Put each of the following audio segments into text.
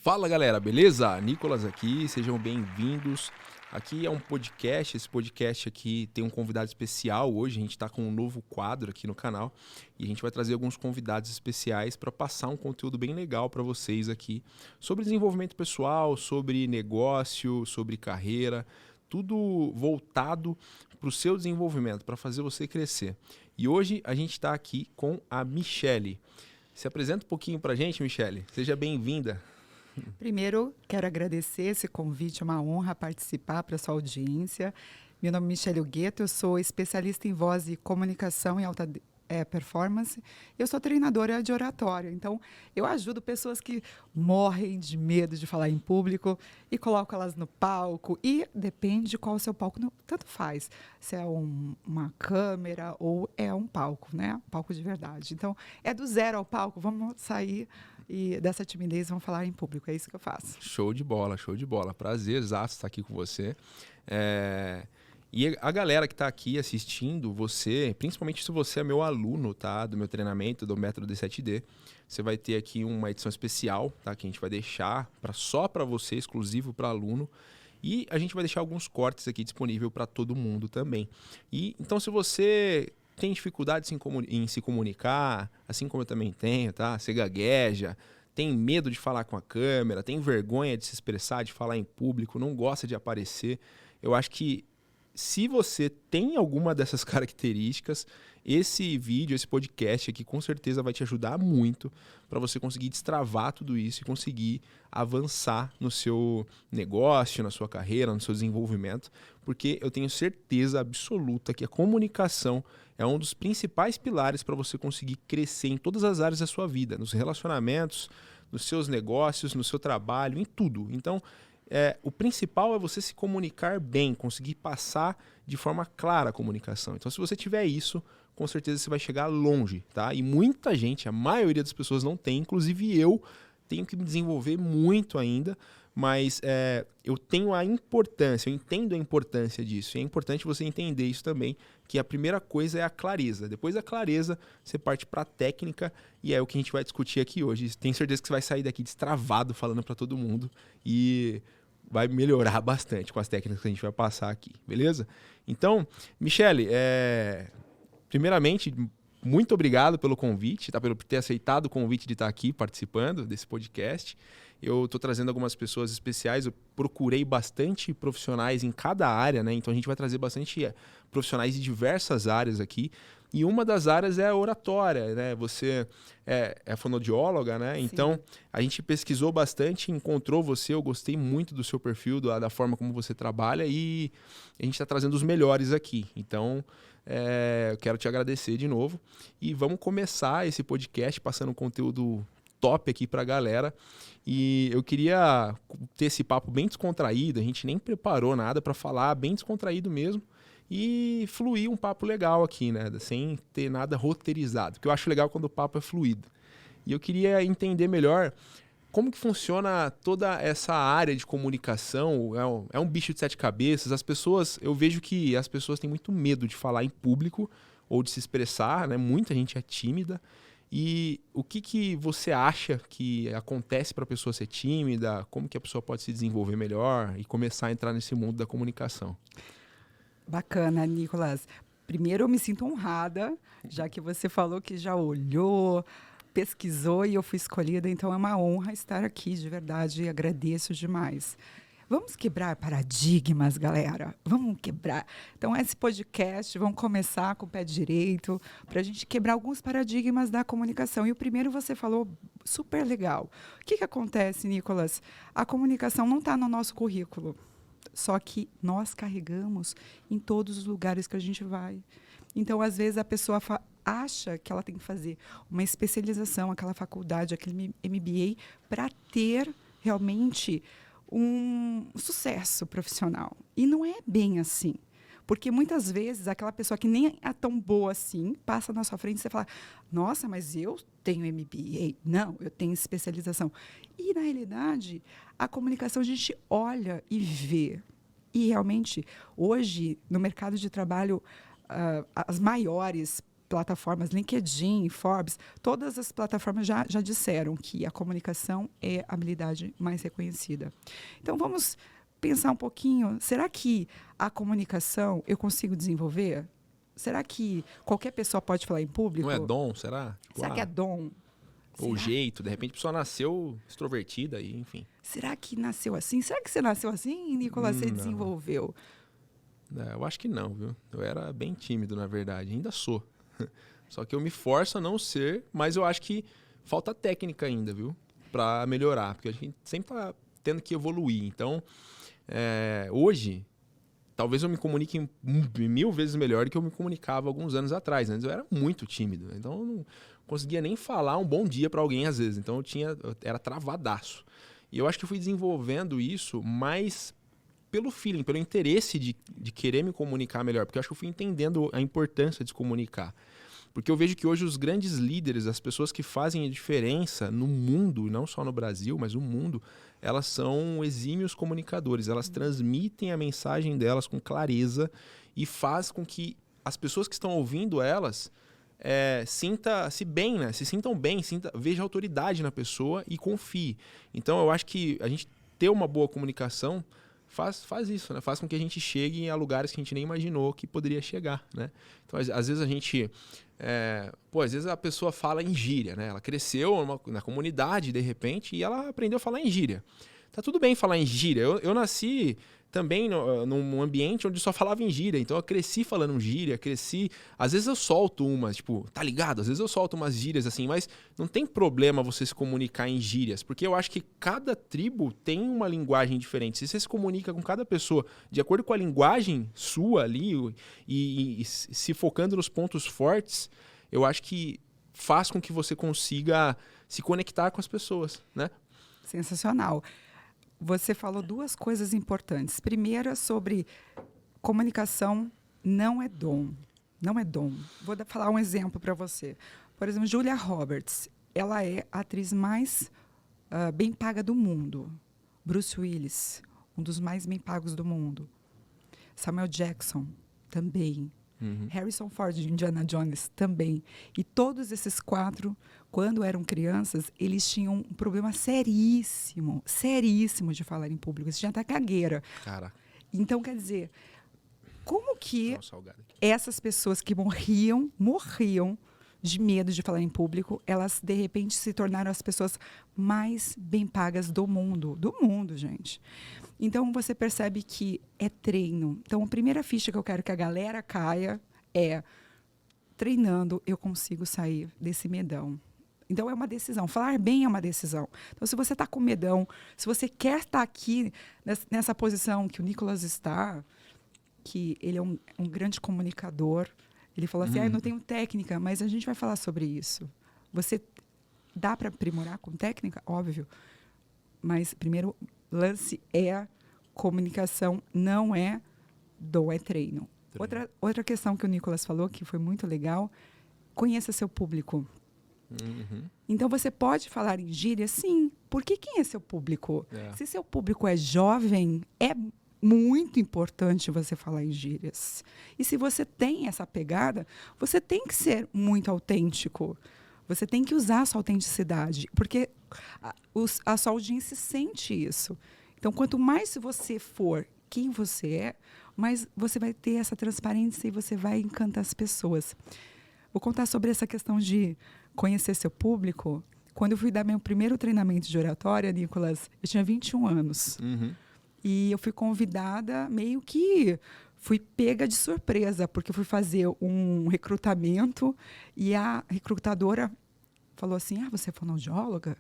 Fala galera, beleza? Nicolas aqui, sejam bem-vindos. Aqui é um podcast, esse podcast aqui tem um convidado especial hoje, a gente está com um novo quadro aqui no canal e a gente vai trazer alguns convidados especiais para passar um conteúdo bem legal para vocês aqui sobre desenvolvimento pessoal, sobre negócio, sobre carreira, tudo voltado para o seu desenvolvimento, para fazer você crescer. E hoje a gente está aqui com a Michele. Se apresenta um pouquinho para a gente, Michele. Seja bem-vinda. Primeiro, quero agradecer esse convite, é uma honra participar para a sua audiência. Meu nome é Michele Hugueto, eu sou especialista em voz e comunicação em alta performance. Eu sou treinadora de oratória, então eu ajudo pessoas que morrem de medo de falar em público e coloco elas no palco. E depende de qual é o seu palco, tanto faz, se é uma câmera ou é um palco, né? Palco de verdade. Então, é do zero ao palco, vamos sair e dessa timidez vamos falar em público, é isso que eu faço. Show de bola, show de bola. Prazerzaço estar aqui com você. E a galera que está aqui assistindo você, principalmente se você é meu aluno, tá? Do meu treinamento, do Método D7D, você vai ter aqui uma edição especial, tá? Que a gente vai deixar só para você, exclusivo para aluno. E a gente vai deixar alguns cortes aqui disponível para todo mundo também. E então, se você tem dificuldade em se comunicar, assim como eu também tenho, tá? Você gagueja, tem medo de falar com a câmera, tem vergonha de se expressar, de falar em público, não gosta de aparecer. Eu acho que se você tem alguma dessas características, esse vídeo, esse podcast aqui com certeza vai te ajudar muito para você conseguir destravar tudo isso e conseguir avançar no seu negócio, na sua carreira, no seu desenvolvimento, porque eu tenho certeza absoluta que a comunicação é um dos principais pilares para você conseguir crescer em todas as áreas da sua vida, nos relacionamentos, nos seus negócios, no seu trabalho, em tudo. Então, o principal é você se comunicar bem, conseguir passar de forma clara a comunicação. Então, se você tiver isso, com certeza você vai chegar longe, tá? E muita gente, a maioria das pessoas não tem, inclusive eu tenho que me desenvolver muito ainda, mas eu tenho a importância, eu entendo a importância disso. E é importante você entender isso também, que a primeira coisa é a clareza. Depois da clareza, você parte para a técnica e é o que a gente vai discutir aqui hoje. Tenho certeza que você vai sair daqui destravado falando para todo mundo e vai melhorar bastante com as técnicas que a gente vai passar aqui, beleza? Então, Michele, primeiramente, muito obrigado pelo convite, tá? Por ter aceitado o convite de estar aqui participando desse podcast. Eu estou trazendo algumas pessoas especiais, eu procurei bastante profissionais em cada área, né? Então a gente vai trazer bastante profissionais de diversas áreas aqui. E uma das áreas é a oratória, né? Você é fonoaudióloga, né? Sim. Então a gente pesquisou bastante, encontrou você, eu gostei muito do seu perfil, da forma como você trabalha e a gente está trazendo os melhores aqui. Então eu quero te agradecer de novo e vamos começar esse podcast passando um conteúdo top aqui pra galera. E eu queria ter esse papo bem descontraído, a gente nem preparou nada para falar, bem descontraído mesmo. E fluir um papo legal aqui, né? Sem ter nada roteirizado. Porque eu acho legal quando o papo é fluido. E eu queria entender melhor como que funciona toda essa área de comunicação. É um bicho de sete cabeças. Eu vejo que as pessoas têm muito medo de falar em público ou de se expressar, né? Muita gente é tímida. E o que você acha que acontece para a pessoa ser tímida? Como que a pessoa pode se desenvolver melhor e começar a entrar nesse mundo da comunicação? Bacana, Nicolas. Primeiro, eu me sinto honrada, já que você falou que já olhou, pesquisou e eu fui escolhida, então é uma honra estar aqui, de verdade, e agradeço demais. Vamos quebrar paradigmas, galera. Vamos quebrar. Então, esse podcast, vamos começar com o pé direito, para a gente quebrar alguns paradigmas da comunicação. E o primeiro você falou super legal. O que acontece, Nicolas? A comunicação não está no nosso currículo. Só que nós carregamos em todos os lugares que a gente vai. Então, às vezes, a pessoa acha que ela tem que fazer uma especialização, aquela faculdade, aquele MBA, para ter realmente um sucesso profissional. E não é bem assim. Porque muitas vezes aquela pessoa que nem é tão boa assim passa na sua frente e você fala: nossa, mas eu tenho MBA. Não, eu tenho especialização. E, na realidade, a comunicação a gente olha e vê. E, realmente, hoje, no mercado de trabalho, as maiores plataformas, LinkedIn, Forbes, todas as plataformas já disseram que a comunicação é a habilidade mais reconhecida. Então, vamos pensar um pouquinho, será que a comunicação eu consigo desenvolver? Será que qualquer pessoa pode falar em público? Não é dom, será? Tipo, Será que é dom? Ou jeito, de repente a pessoa nasceu extrovertida e enfim. Será que nasceu assim? Será que você nasceu assim, Nicolas? Você desenvolveu? Eu acho que não, viu? Eu era bem tímido, na verdade. Ainda sou. Só que eu me forço a não ser, mas eu acho que falta técnica ainda, viu? Pra melhorar, porque a gente sempre tá tendo que evoluir. Então, hoje, talvez eu me comunique 1000 vezes melhor do que eu me comunicava alguns anos atrás. Antes eu era muito tímido, então eu não conseguia nem falar um bom dia para alguém às vezes. Então eu era travadaço. E eu acho que eu fui desenvolvendo isso mais pelo feeling, pelo interesse de querer me comunicar melhor, porque eu acho que eu fui entendendo a importância de se comunicar. Porque eu vejo que hoje os grandes líderes, as pessoas que fazem a diferença no mundo, não só no Brasil, mas no mundo, elas são exímios comunicadores. Elas transmitem a mensagem delas com clareza e faz com que as pessoas que estão ouvindo elas sintam-se bem, né? Se sintam bem, veja autoridade na pessoa e confie. Então eu acho que a gente ter uma boa comunicação faz isso, né? Faz com que a gente chegue a lugares que a gente nem imaginou que poderia chegar, né? Então, às vezes a gente... às vezes a pessoa fala em gíria, né? Ela cresceu na comunidade, de repente, e ela aprendeu a falar em gíria. Tá tudo bem falar em gíria. Eu nasci também num ambiente onde só falava em gíria, então eu cresci falando gíria, Às vezes eu solto umas, tipo, tá ligado? Às vezes eu solto umas gírias assim, mas não tem problema você se comunicar em gírias, porque eu acho que cada tribo tem uma linguagem diferente. Se você se comunica com cada pessoa de acordo com a linguagem sua ali e se focando nos pontos fortes, eu acho que faz com que você consiga se conectar com as pessoas, né? Sensacional. Você falou duas coisas importantes. Primeira, sobre comunicação não é dom. Não é dom. Vou falar um exemplo para você. Por exemplo, Julia Roberts. Ela é a atriz mais bem paga do mundo. Bruce Willis, um dos mais bem pagos do mundo. Samuel Jackson, também. Harrison Ford de Indiana Jones, também. E todos esses 4, quando eram crianças, eles tinham um problema seríssimo de falar em público. Eles tinham até cagueira. Cara. Então, quer dizer, como que essas pessoas que morriam de medo de falar em público, elas, de repente, se tornaram as pessoas mais bem pagas do mundo. Do mundo, gente. Então, você percebe que é treino. Então, a primeira ficha que eu quero que a galera caia é: treinando, eu consigo sair desse medão. Então, é uma decisão. Falar bem é uma decisão. Então, se você está com medão, se você quer estar aqui nessa posição que o Nicolas está, que ele é um grande comunicador, ele falou assim, eu não tenho técnica, mas a gente vai falar sobre isso. Você dá para aprimorar com técnica? Óbvio. Mas, primeiro lance é comunicação, não é dom, é treino. Outra questão que o Nicolas falou, que foi muito legal, conheça seu público. Então, você pode falar em gíria, sim, porque quem é seu público? Se seu público é jovem, é muito importante você falar em gírias. E se você tem essa pegada, você tem que ser muito autêntico. Você tem que usar a sua autenticidade, porque a sua audiência sente isso. Então, quanto mais você for quem você é, mais você vai ter essa transparência e você vai encantar as pessoas. Vou contar sobre essa questão de conhecer seu público. Quando eu fui dar meu primeiro treinamento de oratória, Nicolas, eu tinha 21 anos. E eu fui convidada, meio que fui pega de surpresa, porque eu fui fazer um recrutamento e a recrutadora falou assim, você é fonoaudióloga?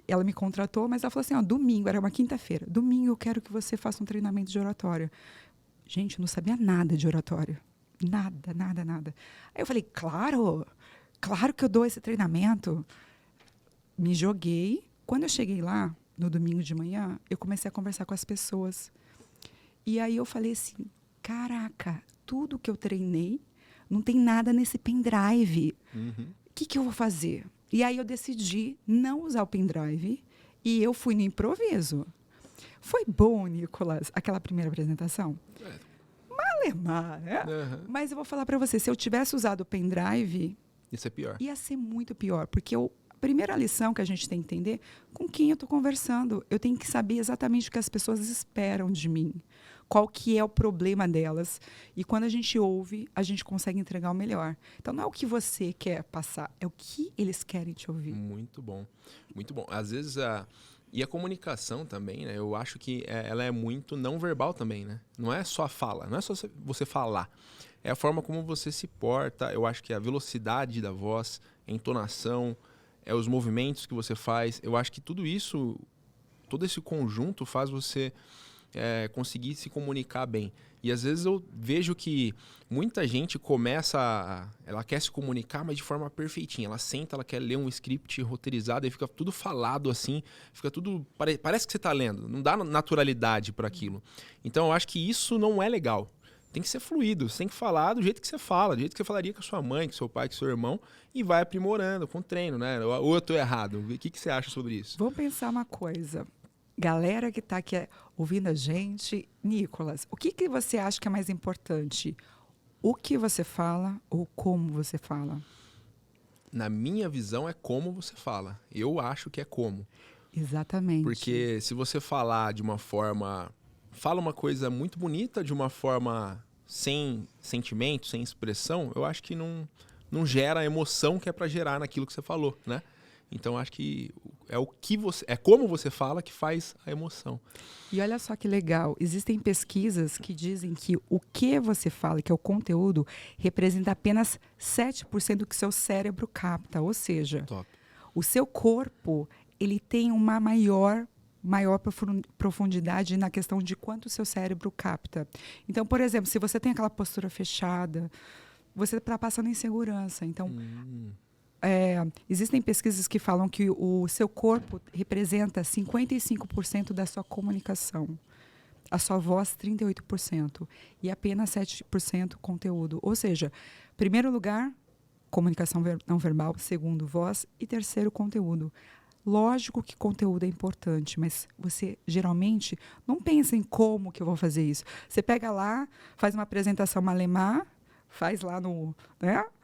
Ela me contratou, mas ela falou assim, domingo, era uma quinta-feira, domingo eu quero que você faça um treinamento de oratória. Gente, eu não sabia nada de oratória. Nada, nada, nada. Aí eu falei, claro que eu dou esse treinamento. Me joguei. Quando eu cheguei lá, no domingo de manhã, eu comecei a conversar com as pessoas. E aí eu falei assim, caraca, tudo que eu treinei, não tem nada nesse pendrive. O que eu vou fazer? E aí eu decidi não usar o pendrive e eu fui no improviso. Foi bom, Nicolas, aquela primeira apresentação? malemar, né? Aham. Mas eu vou falar para você, se eu tivesse usado o pendrive, Isso é pior. ia ser muito pior, porque a primeira lição que a gente tem que entender, com quem eu estou conversando, eu tenho que saber exatamente o que as pessoas esperam de mim, qual que é o problema delas, e quando a gente ouve, a gente consegue entregar o melhor. Então não é o que você quer passar, é o que eles querem te ouvir. Muito bom. Muito bom. Às vezes, e a comunicação também, né? Eu acho que ela é muito não verbal também, né? Não é só a fala, não é só você falar. É a forma como você se porta. Eu acho que a velocidade da voz, a entonação, os movimentos que você faz. Eu acho que tudo isso, todo esse conjunto faz você conseguir se comunicar bem. E às vezes eu vejo que muita gente ela quer se comunicar, mas de forma perfeitinha. Ela senta, ela quer ler um script roteirizado e fica tudo falado assim, fica tudo parece que você está lendo, não dá naturalidade para aquilo. Então eu acho que isso não é legal. Tem que ser fluido, você tem que falar do jeito que você fala, do jeito que você falaria com a sua mãe, com seu pai, com seu irmão, e vai aprimorando com o treino, né? Ou eu estou errado? O que você acha sobre isso? Vamos pensar uma coisa. Galera que está aqui ouvindo a gente, Nicolas, o que você acha que é mais importante? O que você fala ou como você fala? Na minha visão, é como você fala. Eu acho que é como. Exatamente. Porque se você falar de uma forma... Fala uma coisa muito bonita de uma forma sem sentimento, sem expressão, eu acho que não gera a emoção que é para gerar naquilo que você falou, né? Então, acho que é como você fala que faz a emoção. E olha só que legal, existem pesquisas que dizem que o que você fala, que é o conteúdo, representa apenas 7% do que seu cérebro capta. Ou seja, Top. O seu corpo ele tem uma maior profundidade na questão de quanto o seu cérebro capta. Então, por exemplo, se você tem aquela postura fechada, você está passando insegurança. Então, existem pesquisas que falam que o seu corpo representa 55% da sua comunicação. A sua voz, 38%. E apenas 7% conteúdo. Ou seja, primeiro lugar, comunicação não verbal. Segundo, voz. E terceiro, conteúdo. Lógico que conteúdo é importante, mas você geralmente não pensa em como que eu vou fazer isso. Você pega lá, faz uma apresentação malemar, faz lá no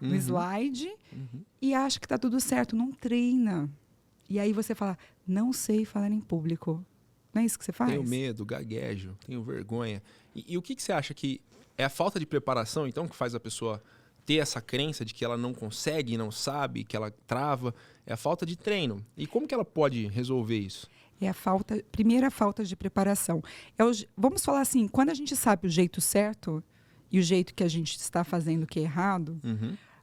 slide e acha que está tudo certo, não treina. E aí você fala, não sei falar em público. Não é isso que você faz? Tenho medo, gaguejo, tenho vergonha. E o que você acha que é a falta de preparação, então, que faz a pessoa ter essa crença de que ela não consegue, não sabe, que ela trava? É a falta de treino. E como que ela pode resolver isso? É primeira falta de preparação. Vamos falar assim, quando a gente sabe o jeito certo e o jeito que a gente está fazendo que é errado,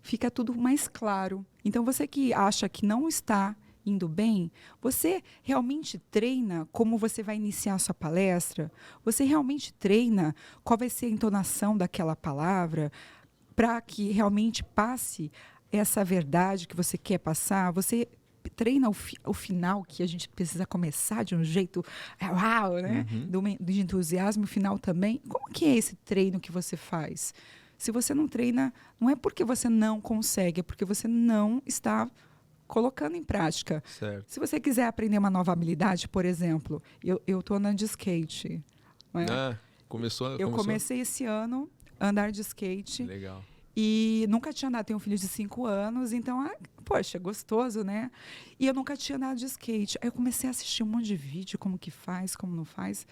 fica tudo mais claro. Então, você que acha que não está indo bem, você realmente treina como você vai iniciar a sua palestra? Você realmente treina qual vai ser a entonação daquela palavra para que realmente passe essa verdade que você quer passar? Você treina o final, que a gente precisa começar de um jeito uau, né? De entusiasmo, o final também. Como que é esse treino que você faz? Se você não treina, não é porque você não consegue, é porque você não está colocando em prática. Certo. Se você quiser aprender uma nova habilidade, por exemplo, eu estou andando de skate. Não é? Começou? Comecei esse ano a andar de skate. Legal. E nunca tinha andado, tenho um filho de 5 anos, então, poxa, é gostoso, né? E eu nunca tinha andado de skate. Aí eu comecei a assistir um monte de vídeo, como que faz, como não faz.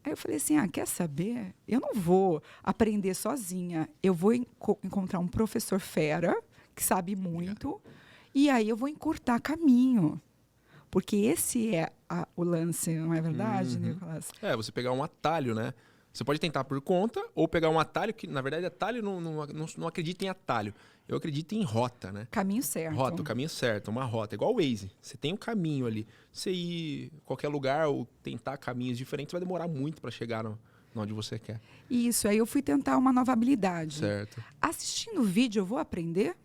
Aí eu falei assim, quer saber? Eu não vou aprender sozinha. Eu vou encontrar um professor fera, que sabe muito, e aí eu vou encurtar caminho. Porque esse é o lance, não é verdade, Nicolas? Você pegar um atalho, né? Você pode tentar por conta ou pegar um atalho que, na verdade, atalho não acredita em atalho. Eu acredito em rota, né? Caminho certo. Rota, o caminho certo, uma rota. Igual o Waze. Você tem um caminho ali. Você ir em qualquer lugar ou tentar caminhos diferentes vai demorar muito para chegar onde você quer. Isso, aí eu fui tentar uma nova habilidade. Certo. Assistindo o vídeo, eu vou aprender?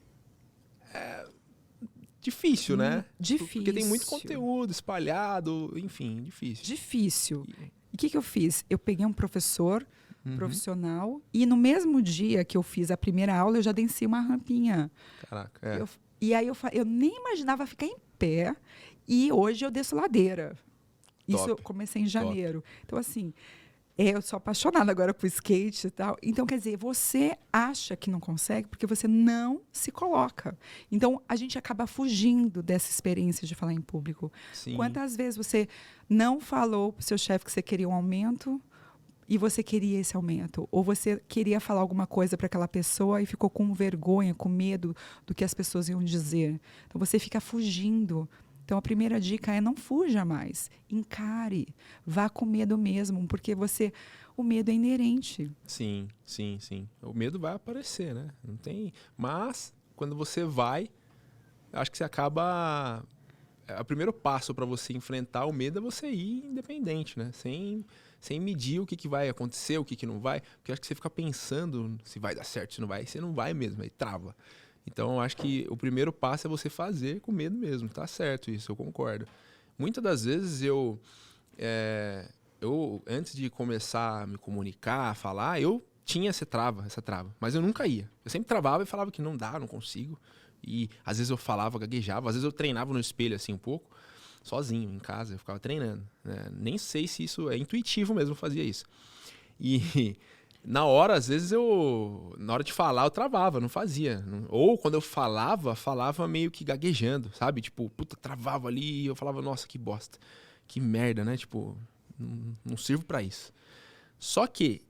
Difícil, né? Difícil. Porque tem muito conteúdo espalhado, enfim, difícil. Difícil. E o que eu fiz? Eu peguei um professor profissional e no mesmo dia que eu fiz a primeira aula, eu já desci uma rampinha. Caraca, E aí eu nem imaginava ficar em pé e hoje eu desço ladeira. Isso eu comecei em janeiro. Então, assim, Eu sou apaixonada agora por skate e tal. Então, quer dizer, você acha que não consegue porque você não se coloca. Então, a gente acaba fugindo dessa experiência de falar em público. Sim. Quantas vezes você não falou para o seu chefe que você queria um aumento e você queria esse aumento? Ou você queria falar alguma coisa para aquela pessoa e ficou com vergonha, com medo do que as pessoas iam dizer. Então, você fica fugindo. Então, a primeira dica é não fuja mais. Encare. Vá com medo mesmo, porque o medo é inerente. Sim, sim, sim. O medo vai aparecer, né? Não tem... Mas, quando você vai, acho que você acaba... O primeiro passo para você enfrentar o medo é você ir independente, né? Sem medir o que vai acontecer, o que não vai. Porque acho que você fica pensando se vai dar certo, se não vai. Você não vai mesmo, aí trava. Então, eu acho que o primeiro passo é você fazer com medo mesmo. Tá certo isso, eu concordo. Muitas das vezes eu antes de começar a me comunicar, a falar, eu tinha essa trava. Mas eu nunca ia. Eu sempre travava e falava que não dá, não consigo. E às vezes eu falava, gaguejava. Às vezes eu treinava no espelho assim um pouco, sozinho, em casa. Eu ficava treinando. Né? Nem sei se isso é intuitivo mesmo, eu fazia isso. E... Na hora, às vezes na hora de falar, eu travava, não fazia. Ou quando eu falava meio que gaguejando, sabe? Tipo, puta, travava ali e eu falava, nossa, que bosta. Que merda, né? Tipo, não sirvo pra isso. Só que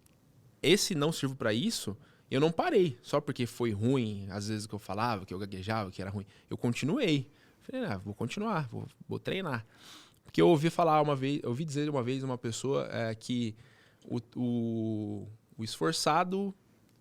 esse não sirvo pra isso, eu não parei. Só porque foi ruim, às vezes que eu falava, que eu gaguejava, que era ruim. Eu continuei. Falei, vou continuar, vou treinar. Porque eu ouvi dizer uma vez uma pessoa que o esforçado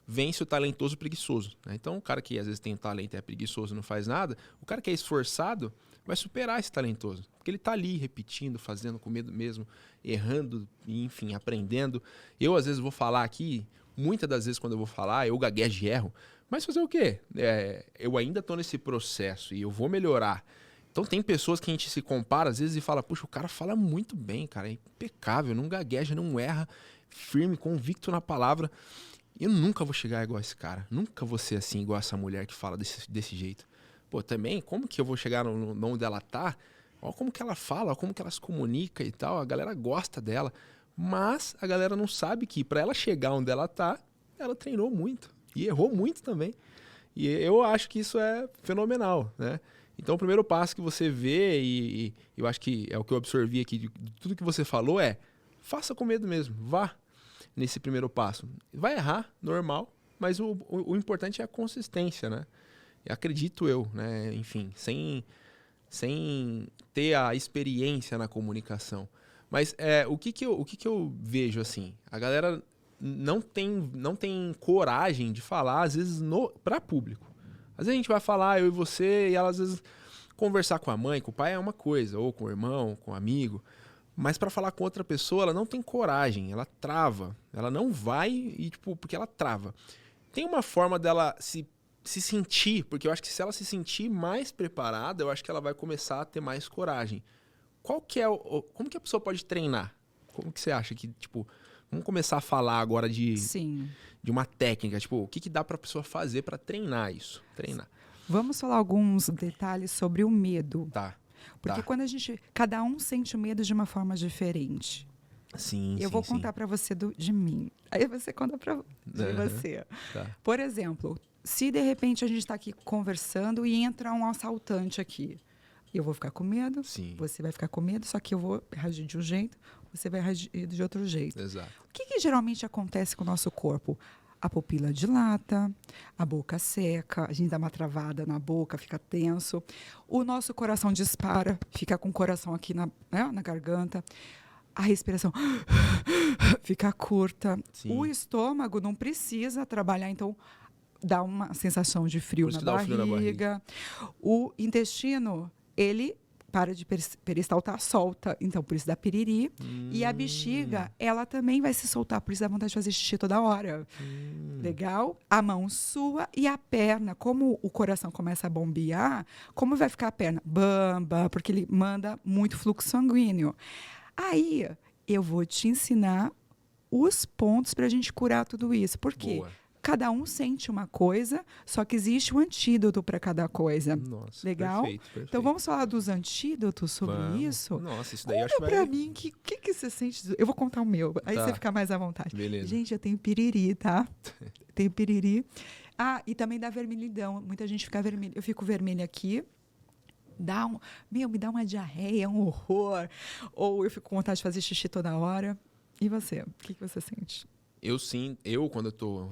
vence o talentoso preguiçoso. Né? Então, o cara que às vezes tem um talento e é preguiçoso e não faz nada, o cara que é esforçado vai superar esse talentoso. Porque ele está ali repetindo, fazendo com medo mesmo, errando, enfim, aprendendo. Eu, às vezes, vou falar aqui, muitas das vezes quando eu vou falar, eu gaguejo e erro. Mas fazer o quê? Eu ainda estou nesse processo e eu vou melhorar. Então, tem pessoas que a gente se compara, às vezes, e fala, puxa, o cara fala muito bem, cara, é impecável, não gagueja, não erra, firme, convicto na palavra. Eu nunca vou chegar igual a esse cara. Nunca vou ser assim, igual essa mulher que fala desse jeito. Pô, também, como que eu vou chegar onde ela tá? Olha como que ela fala, olha como que ela se comunica e tal. A galera gosta dela. Mas a galera não sabe que pra ela chegar onde ela tá, ela treinou muito. E errou muito também. E eu acho que isso é fenomenal, né? Então, o primeiro passo que você vê, e eu acho que é o que eu absorvi aqui de tudo que você falou, faça com medo mesmo. Vá nesse primeiro passo. Vai errar, normal, mas o importante é a consistência, né? Acredito eu, né? Enfim, sem ter a experiência na comunicação. Mas o que que eu vejo assim? A galera não tem coragem de falar, às vezes, para público. Às vezes a gente vai falar, eu e você, e ela, às vezes, conversar com a mãe, com o pai é uma coisa, ou com o irmão, com o amigo. Mas para falar com outra pessoa, ela não tem coragem, ela trava. Ela não vai, porque ela trava. Tem uma forma dela se sentir, porque eu acho que se ela se sentir mais preparada, eu acho que ela vai começar a ter mais coragem. Como que a pessoa pode treinar? Como que você acha que, vamos começar a falar agora de uma técnica, o que dá para a pessoa fazer para treinar isso? Treinar. Vamos falar alguns detalhes sobre o medo. Tá. Porque quando cada um sente o medo de uma forma diferente. Sim, eu vou contar para você de mim. Aí você conta de você. Tá. Por exemplo, se de repente a gente está aqui conversando e entra um assaltante aqui, eu vou ficar com medo, você vai ficar com medo, só que eu vou reagir de um jeito, você vai reagir de outro jeito. Exato. O que geralmente acontece com o nosso corpo? A pupila dilata, a boca seca, a gente dá uma travada na boca, fica tenso. O nosso coração dispara, fica com o coração aqui na garganta. A respiração fica curta. Sim. O estômago não precisa trabalhar, então dá uma sensação de frio na barriga. O intestino, ele para de peristaltar, solta. Então, por isso dá piriri. E a bexiga, ela também vai se soltar, por isso dá vontade de fazer xixi toda hora. Legal? A mão sua e a perna. Como o coração começa a bombear, como vai ficar a perna? Bamba, porque ele manda muito fluxo sanguíneo. Aí, eu vou te ensinar os pontos para a gente curar tudo isso. Por quê? Boa. cada um sente uma coisa, só que existe um antídoto para cada coisa. Nossa, Legal? perfeito. Então, vamos falar dos antídotos sobre Vamos. isso? Nossa, isso daí eu acho Conta que vai... pra mim, o que você sente? Eu vou contar o meu, aí Tá. você fica mais à vontade. Beleza. Gente, eu tenho piriri, tá? Tenho piriri. Ah, e também dá vermelhidão. Muita gente fica vermelha. Eu fico vermelha aqui. Me dá uma diarreia, um horror. Ou eu fico com vontade de fazer xixi toda hora. E você? O que você sente? Quando eu tô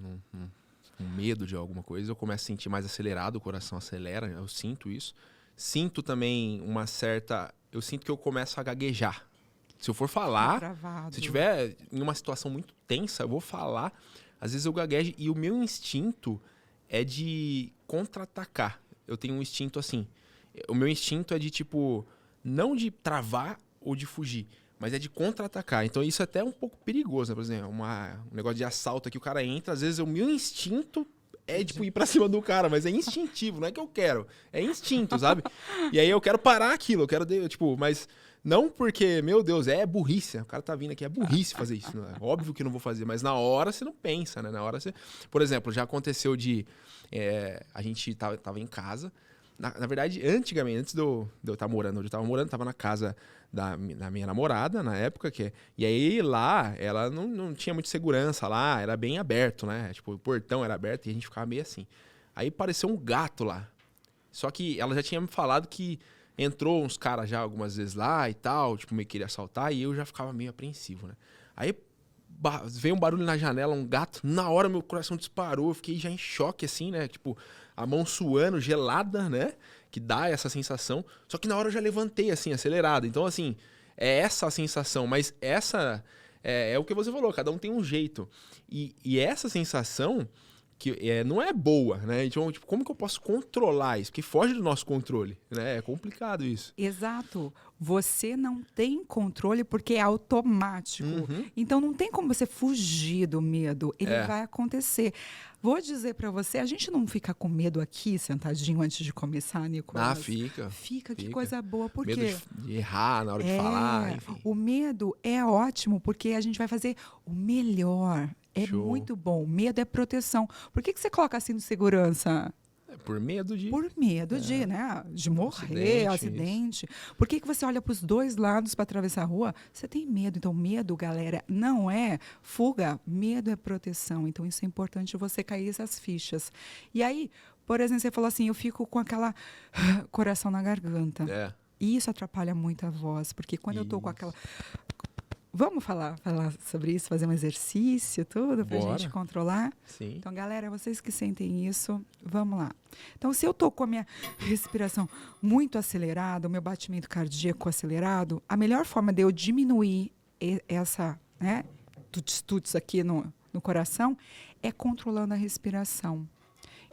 com medo de alguma coisa, eu começo a sentir mais acelerado, o coração acelera, eu sinto isso. Sinto também eu sinto que eu começo a gaguejar. Se eu for falar, Travado. se eu estiver em uma situação muito tensa, eu vou falar, às vezes eu gaguejo e o meu instinto é de contra-atacar. Eu tenho um instinto assim. O meu instinto é de, tipo, não de travar ou de fugir, mas é de contra-atacar. Então isso é até um pouco perigoso, né? Por exemplo, um negócio de assalto aqui, o cara entra, às vezes o meu instinto é, tipo, ir pra cima do cara, mas é instintivo, não é que eu quero. É instinto, sabe? E aí eu quero parar aquilo, mas não porque, meu Deus, é burrice. O cara tá vindo aqui, é burrice fazer isso. Não é? Óbvio que não vou fazer, mas na hora você não pensa, né? Na hora você... Por exemplo, já aconteceu a gente tava em casa. Na verdade, antigamente, antes de eu estar morando onde eu estava morando, estava na casa da minha namorada, na época. E aí lá, ela não tinha muita segurança lá, era bem aberto, né? Tipo, o portão era aberto e a gente ficava meio assim. Aí apareceu um gato lá. Só que ela já tinha me falado que entrou uns caras já algumas vezes lá e tal, tipo, meio que queria assaltar, e eu já ficava meio apreensivo, né? Aí veio um barulho na janela, um gato, na hora meu coração disparou, eu fiquei já em choque, assim, né? Tipo, a mão suando, gelada, né? Que dá essa sensação. Só que na hora eu já levantei, assim, acelerado. Então, assim, é essa a sensação. Mas essa é o que você falou, cada um tem um jeito. E essa sensação que não é boa, né? Então, tipo, como que eu posso controlar isso? Porque foge do nosso controle, né? É complicado isso. Exato. Você não tem controle porque é automático. Então não tem como você fugir do medo. Ele vai acontecer. Vou dizer para você, a gente não fica com medo aqui, sentadinho antes de começar, Nicolas? Ah, fica. Fica, que coisa boa. Por medo quê? de errar na hora de falar, enfim. O medo é ótimo porque a gente vai fazer o melhor. É Show. muito bom. Medo é proteção. Por que você coloca assim de segurança? Por medo de... Por medo de, né? De morrer, acidente. Por que você olha para os dois lados para atravessar a rua? Você tem medo. Então, medo, galera, não é fuga. Medo é proteção. Então, isso é importante você cair essas fichas. E aí, por exemplo, você falou assim, eu fico com aquela coração na garganta. E isso atrapalha muito a voz. Porque quando eu tô com aquela... Vamos falar sobre isso, fazer um exercício, tudo, para a gente controlar? Sim. Então, galera, vocês que sentem isso, vamos lá. Então, se eu estou com a minha respiração muito acelerada, o meu batimento cardíaco acelerado, a melhor forma de eu diminuir essa, né, tuts-tuts aqui no coração é controlando a respiração.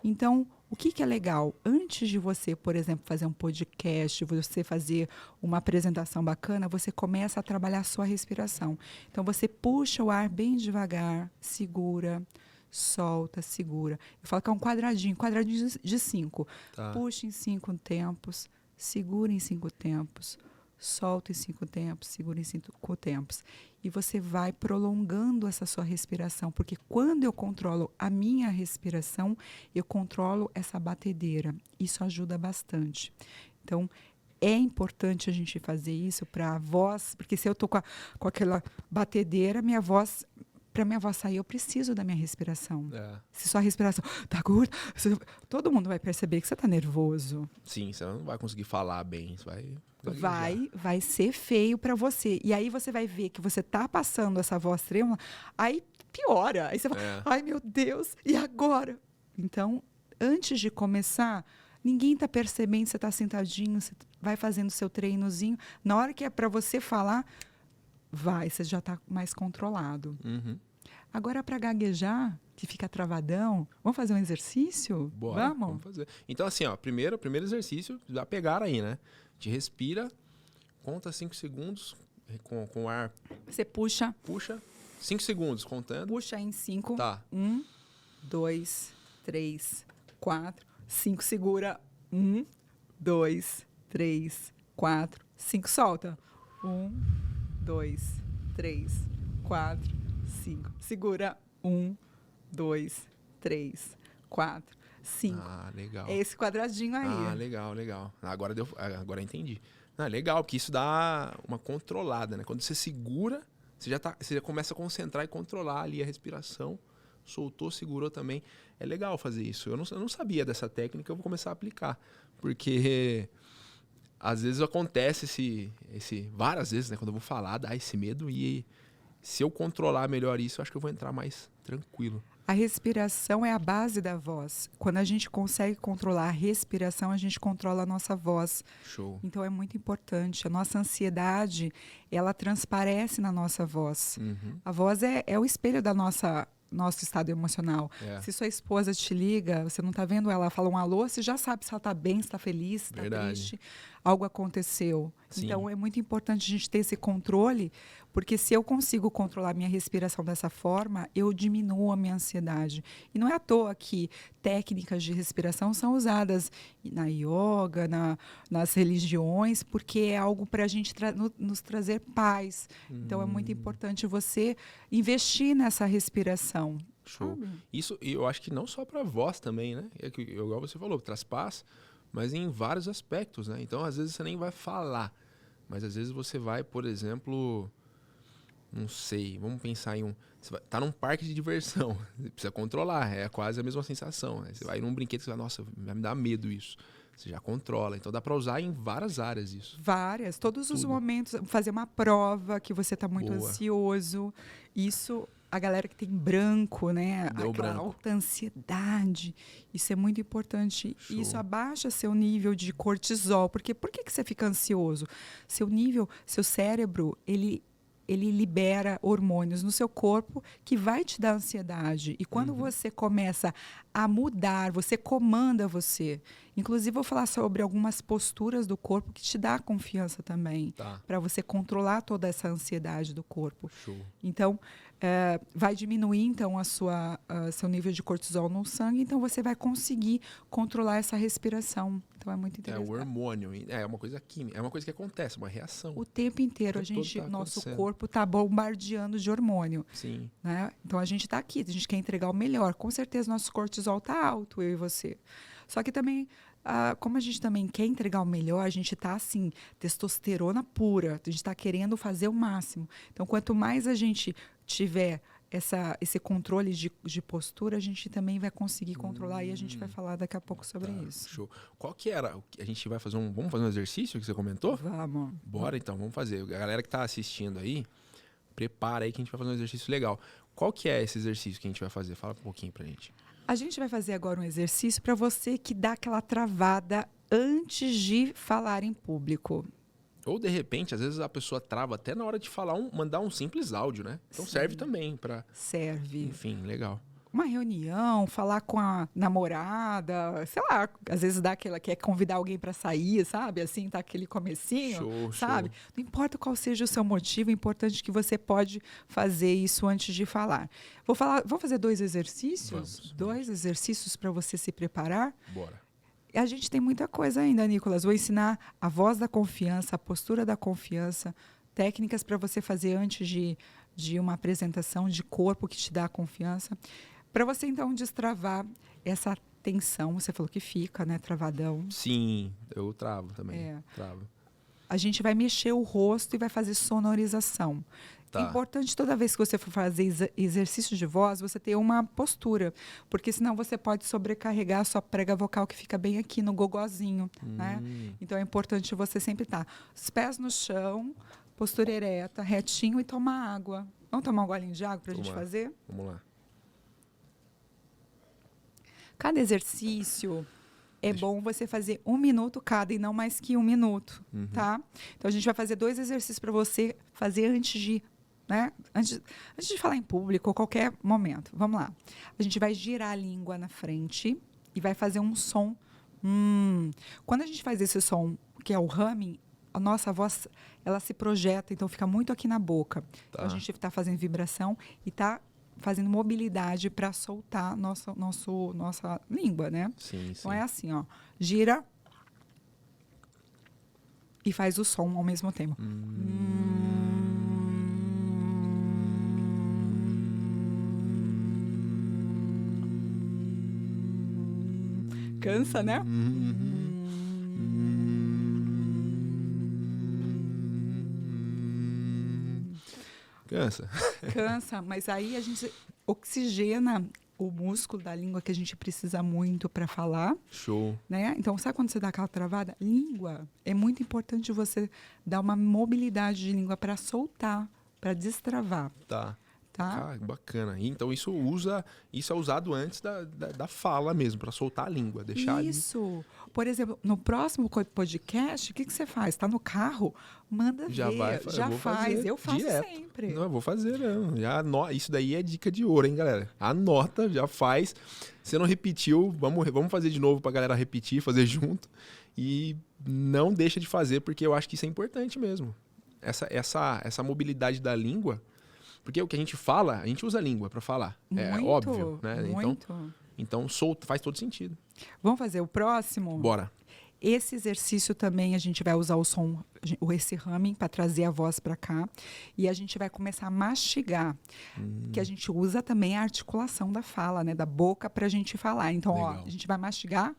Então, o que é legal? Antes de você, por exemplo, fazer um podcast, você fazer uma apresentação bacana, você começa a trabalhar a sua respiração. Então, você puxa o ar bem devagar, segura, solta, segura. Eu falo que é um quadradinho de 5. Tá. Puxa em 5 tempos, segura em 5 tempos, solta em 5 tempos, segura em 5 tempos. E você vai prolongando essa sua respiração, porque quando eu controlo a minha respiração, eu controlo essa batedeira. Isso ajuda bastante. Então, é importante a gente fazer isso para a voz, porque se eu estou com aquela batedeira, para minha voz sair, eu preciso da minha respiração. Se sua respiração está curta, todo mundo vai perceber que você está nervoso. Sim, você não vai conseguir falar bem, você vai ser feio para você. E aí você vai ver que você tá passando essa voz trêmula, aí piora. Aí você fala, ai meu Deus, e agora? Então, antes de começar, ninguém tá percebendo, você tá sentadinho, você vai fazendo seu treinozinho. Na hora que é para você falar, você já tá mais controlado. Agora, para gaguejar, que fica travadão, vamos fazer um exercício? Bora, vamos fazer. Então, assim, ó, primeiro exercício, já pegaram aí, né? Te respira, conta 5 segundos com o ar. Você puxa. Puxa, 5 segundos contando. Puxa em 5. Tá. 1, 2, 3, 4, 5. Segura. 1, 2, 3, 4, 5. Solta. 1, 2, 3, 4, 5. Segura. 1, 2, 3, 4, 5. Ah, legal. É esse quadradinho aí. Ah, legal, legal. Agora entendi. Ah, legal, porque isso dá uma controlada, né? Quando você segura, você já começa a concentrar e controlar ali a respiração. Soltou, segurou também. É legal fazer isso. Eu não sabia dessa técnica, eu vou começar a aplicar. Porque às vezes acontece várias vezes, né? Quando eu vou falar, dá esse medo. E se eu controlar melhor isso, eu acho que eu vou entrar mais tranquilo. A respiração é a base da voz. Quando a gente consegue controlar a respiração, a gente controla a nossa voz. Show. Então é muito importante. A nossa ansiedade, ela transparece na nossa voz. Uhum. A voz é o espelho da nosso estado emocional. É. Se sua esposa te liga, você não está vendo ela falar um alô, você já sabe se ela está bem, se está feliz, se está triste, algo aconteceu. Sim. Então é muito importante a gente ter esse controle, porque se eu consigo controlar minha respiração dessa forma, eu diminuo a minha ansiedade. E não é à toa que técnicas de respiração são usadas na yoga, nas religiões, porque é algo para a gente nos trazer paz. Então é muito importante você investir nessa respiração. Show. Sabe? Isso, e eu acho que não só para voz também, né? Igual você falou, traz paz, mas em vários aspectos, né? Então, às vezes você nem vai falar, mas às vezes você vai, por exemplo, não sei, vamos pensar em você tá num parque de diversão, você precisa controlar, é quase a mesma sensação, né? Você vai num brinquedo e você vai, nossa, vai me dar medo isso. Você já controla. Então dá para usar em várias áreas isso. Várias. Todos os momentos. Fazer uma prova que você está muito Boa. ansioso. Isso, a galera que tem branco, né? Deu Aquela branco. alta ansiedade. Isso é muito importante. Show. Isso abaixa seu nível de cortisol. Porque por que você fica ansioso? Seu cérebro, ele libera hormônios no seu corpo que vai te dar ansiedade. E quando você começa a mudar, você comanda você. Inclusive, vou falar sobre algumas posturas do corpo que te dá confiança também. Tá. Para você controlar toda essa ansiedade do corpo. Show. Então, vai diminuir então seu nível de cortisol no sangue. Então, você vai conseguir controlar essa respiração. Então, é muito interessante. É o hormônio. É uma coisa química. É uma coisa que acontece, uma reação. O tempo inteiro, nosso corpo está bombardeando de hormônio. Sim. Né? Então, a gente está aqui, a gente quer entregar o melhor. Com certeza, nosso cortisol está alto, eu e você. Só que também, como a gente também quer entregar o melhor, a gente está, assim, testosterona pura. A gente está querendo fazer o máximo. Então, quanto mais a gente tiver esse controle de postura, a gente também vai conseguir controlar e a gente vai falar daqui a pouco sobre isso. Show. Qual que era? A gente vai fazer vamos fazer um exercício que você comentou? Vamos. Bora então, vamos fazer. A galera que está assistindo aí, prepara aí que a gente vai fazer um exercício legal. Qual que é esse exercício que a gente vai fazer? Fala um pouquinho pra gente. A gente vai fazer agora um exercício para você que dá aquela travada antes de falar em público. Ou, de repente, às vezes a pessoa trava até na hora de mandar um simples áudio, né? Então Sim. serve também para... Serve. Enfim, legal. Uma reunião, falar com a namorada, sei lá, às vezes dá aquela quer convidar alguém para sair, sabe? Assim, tá aquele comecinho, Show, sabe? show. Não importa qual seja o seu motivo, é importante que você pode fazer isso antes de falar. Vou fazer 2 exercícios? Dois exercícios para você se preparar? Bora. A gente tem muita coisa ainda, Nicolas. Vou ensinar a voz da confiança, a postura da confiança, técnicas para você fazer antes de uma apresentação de corpo que te dá confiança. Para você, então, destravar essa tensão. Você falou que fica, né? Travadão. Sim, eu travo também. Travo. A gente vai mexer o rosto e vai fazer sonorização. Tá. É importante, toda vez que você for fazer exercício de voz, você ter uma postura. Porque senão você pode sobrecarregar a sua prega vocal, que fica bem aqui no gogozinho. Né? Então é importante você sempre estar os pés no chão, postura ereta, retinho e tomar água. Vamos tomar um golinho de água para a gente fazer? Vamos lá. Cada exercício é bom você fazer 1 minuto cada e não mais que 1 minuto, tá? Então, a gente vai fazer 2 exercícios para você fazer antes de, né? Antes de falar em público, ou qualquer momento. Vamos lá. A gente vai girar a língua na frente e vai fazer um som. Quando a gente faz esse som, que é o humming, a nossa voz, ela se projeta, então fica muito aqui na boca. Tá. Então, a gente está fazendo vibração e está fazendo mobilidade para soltar nossa língua, né? Sim, sim. Então é assim, ó. Gira e faz o som ao mesmo tempo. Cansa, né? Cansa. Cansa, mas aí a gente oxigena o músculo da língua que a gente precisa muito para falar, Show. né? Então, sabe quando você dá aquela travada? Língua. É muito importante você dar uma mobilidade de língua para soltar, para destravar, Tá. tá? Ah, bacana. Então isso é usado antes da fala mesmo, para soltar a língua, deixar ali. Isso. Por exemplo, no próximo podcast, o que você faz? Está no carro? Manda Já ver. vai, Já eu vou faz. fazer Eu faço direto. sempre. Não, eu vou fazer, não. Isso daí é dica de ouro, hein, galera? Anota, já faz. Se não repetiu, vamos fazer de novo pra galera repetir, fazer junto. E não deixa de fazer, porque eu acho que isso é importante mesmo. Essa mobilidade da língua, porque o que a gente fala, a gente usa a língua pra falar. É Muito, óbvio, né? muito. Então faz todo sentido. Vamos fazer o próximo? Bora. Esse exercício também a gente vai usar o som, esse humming para trazer a voz para cá. E a gente vai começar a mastigar, que a gente usa também a articulação da fala, né? Da boca para a gente falar. Então, Legal. ó, a gente vai mastigar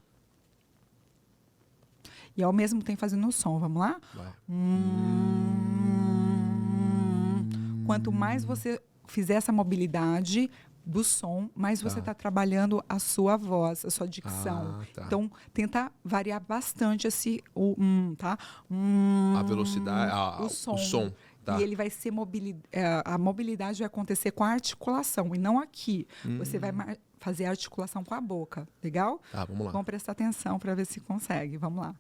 e ao mesmo tempo fazendo o som. Vamos lá? Vai. Quanto mais você fizer essa mobilidade do som, mais você está trabalhando a sua voz, a sua dicção. Ah, tá. Então, tenta variar bastante tá? A velocidade, o som. O som. Tá. E ele vai ser a mobilidade vai acontecer com a articulação e não aqui. Você vai fazer a articulação com a boca. Legal? Tá, vamos lá. Vamos prestar atenção para ver se consegue. Vamos lá.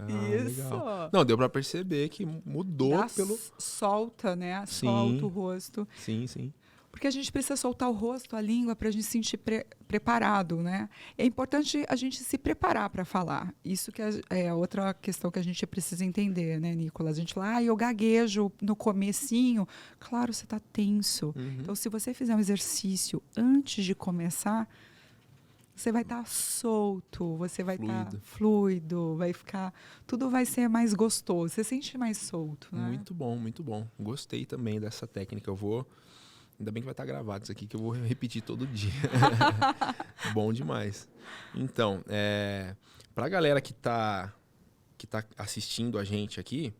Isso. Legal. Não, deu pra perceber que mudou pelo... Solta, né? Sim. Solta o rosto. Sim, sim. Porque a gente precisa soltar o rosto, a língua, para a gente se sentir preparado, né? É importante a gente se preparar para falar. Isso que é outra questão que a gente precisa entender, né, Nicolas? A gente fala, eu gaguejo no comecinho. Claro, você está tenso. Então, se você fizer um exercício antes de começar, você vai estar solto, você vai estar fluido, vai ficar... Tudo vai ser mais gostoso, você sente mais solto, né? Muito bom, muito bom. Gostei também dessa técnica. Ainda bem que vai estar gravado isso aqui, que eu vou repetir todo dia. Bom demais. Então, pra galera que tá assistindo a gente aqui,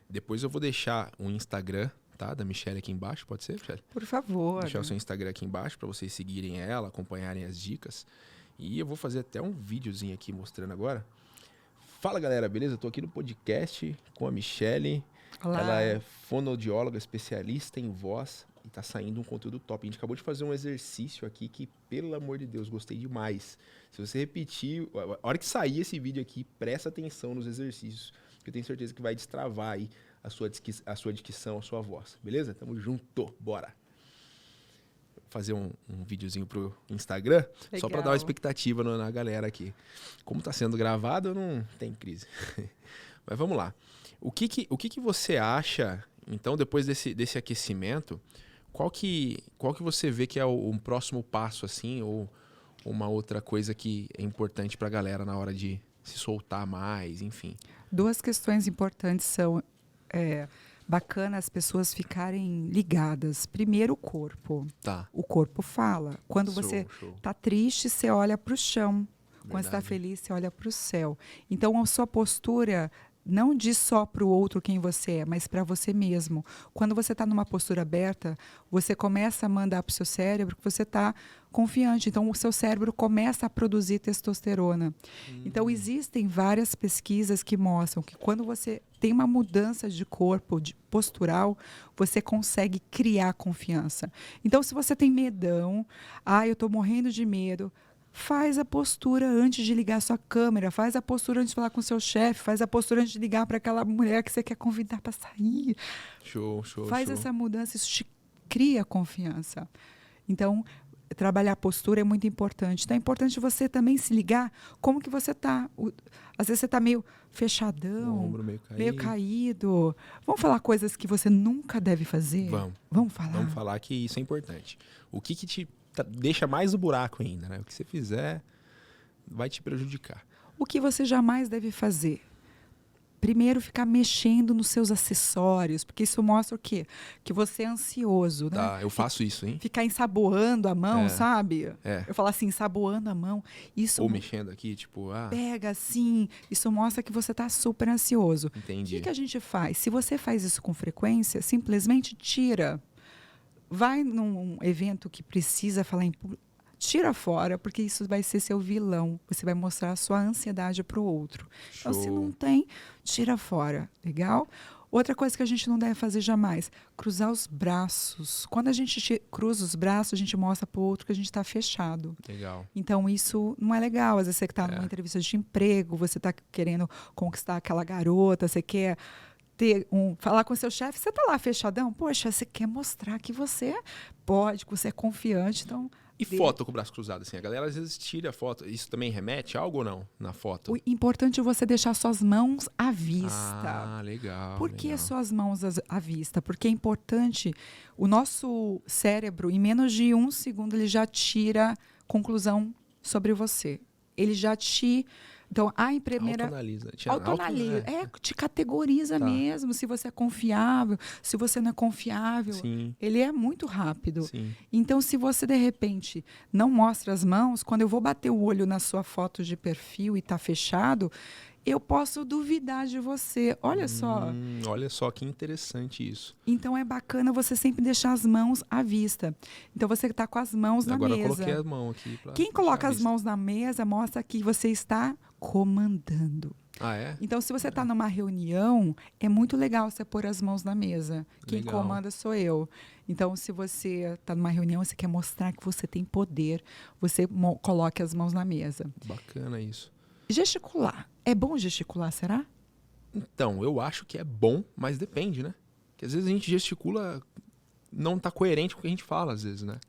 depois eu vou deixar o Instagram, tá, da Michelle aqui embaixo, pode ser, Michelle? Por favor. Deixar o seu Instagram aqui embaixo para vocês seguirem ela, acompanharem as dicas. E eu vou fazer até um videozinho aqui mostrando agora. Fala, galera, beleza? Eu tô aqui no podcast com a Michelle. Olá. Ela é fonoaudióloga, especialista em voz. E tá saindo um conteúdo top. A gente acabou de fazer um exercício aqui que, pelo amor de Deus, gostei demais. Se você repetir, a hora que sair esse vídeo aqui, presta atenção nos exercícios, que eu tenho certeza que vai destravar aí a sua dicção, a sua voz. Beleza? Tamo junto. Bora. Vou fazer um videozinho pro Instagram, Legal. só para dar uma expectativa na galera aqui. Como tá sendo gravado, não tem crise. Mas vamos lá. O que você acha, então, depois desse aquecimento, qual que você vê que é o próximo passo, assim, ou uma outra coisa que é importante pra galera na hora de se soltar mais, enfim? Duas questões importantes são... bacana as pessoas ficarem ligadas. Primeiro, o corpo. Tá. O corpo fala. Quando você tá triste, você olha para o chão. Quando você está feliz, você olha para o céu. Então, a sua postura não diz só para o outro quem você é, mas para você mesmo. Quando você está numa postura aberta, você começa a mandar para o seu cérebro que você está confiante. Então, o seu cérebro começa a produzir testosterona. Então, existem várias pesquisas que mostram que quando você tem uma mudança de corpo, postural, você consegue criar confiança. Então, se você tem medão, eu estou morrendo de medo, faz a postura antes de ligar a sua câmera, faz a postura antes de falar com o seu chefe, faz a postura antes de ligar para aquela mulher que você quer convidar para sair. Show. Faz essa mudança, isso te cria confiança. Então, trabalhar a postura é muito importante. Então, é importante você também se ligar como que você está. Às vezes você está meio fechadão, O ombro meio caído. Vamos falar coisas que você nunca deve fazer? Vamos falar? Vamos falar que isso é importante. O que te deixa mais no buraco ainda, né? O que você fizer vai te prejudicar. O que você jamais deve fazer? primeiro ficar mexendo nos seus acessórios, porque isso mostra o quê? Que você é ansioso, né? Tá, eu faço isso, hein? Ficar ensaboando a mão, sabe? É. Eu falo assim, ensaboando a mão. Isso Ou mexendo aqui, tipo, pega assim, isso mostra que você está super ansioso. entendi. O que a gente faz? Se você faz isso com frequência, simplesmente tira. Vai num evento que precisa falar em público, tira fora, porque isso vai ser seu vilão. Você vai mostrar a sua ansiedade para o outro. Então, se não tem, tira fora. Legal? Outra coisa que a gente não deve fazer jamais, cruzar os braços. Quando a gente cruza os braços, a gente mostra para o outro que a gente está fechado. Legal. Então, isso não é legal. Às vezes você está numa entrevista de emprego, você está querendo conquistar aquela garota, você quer falar com seu chefe, você está lá fechadão. Poxa, você quer mostrar que você pode, que você é confiante. Então, E foto com o braço cruzado, assim? A galera às vezes tira a foto. Isso também remete a algo ou não na foto? o importante é você deixar suas mãos à vista. Ah, legal. Por que legal. suas mãos à vista? Porque é importante, o nosso cérebro, em menos de 1 segundo, ele já tira conclusão sobre você. Ele já te... Então, em primeira... Autoanalisa. Autoanalisa. Te categoriza mesmo, se você é confiável, se você não é confiável. Sim. Ele é muito rápido. Sim. Então, se você, de repente, não mostra as mãos, quando eu vou bater o olho na sua foto de perfil e está fechado, eu posso duvidar de você. Olha só. Olha só que interessante isso. Então, é bacana você sempre deixar as mãos à vista. Então, você está com as mãos na Agora mesa. eu coloquei a mão aqui. Quem coloca as mãos na mesa mostra que você está comandando. Ah, é? Então, se você está numa reunião, é muito legal você pôr as mãos na mesa. Quem Legal. comanda sou eu. Então, se você está numa reunião, você quer mostrar que você tem poder, você coloque as mãos na mesa. Bacana isso. Gesticular. É bom gesticular, será? Então, eu acho que é bom, mas depende, né? Porque às vezes a gente gesticula, não tá coerente com o que a gente fala, às vezes, né?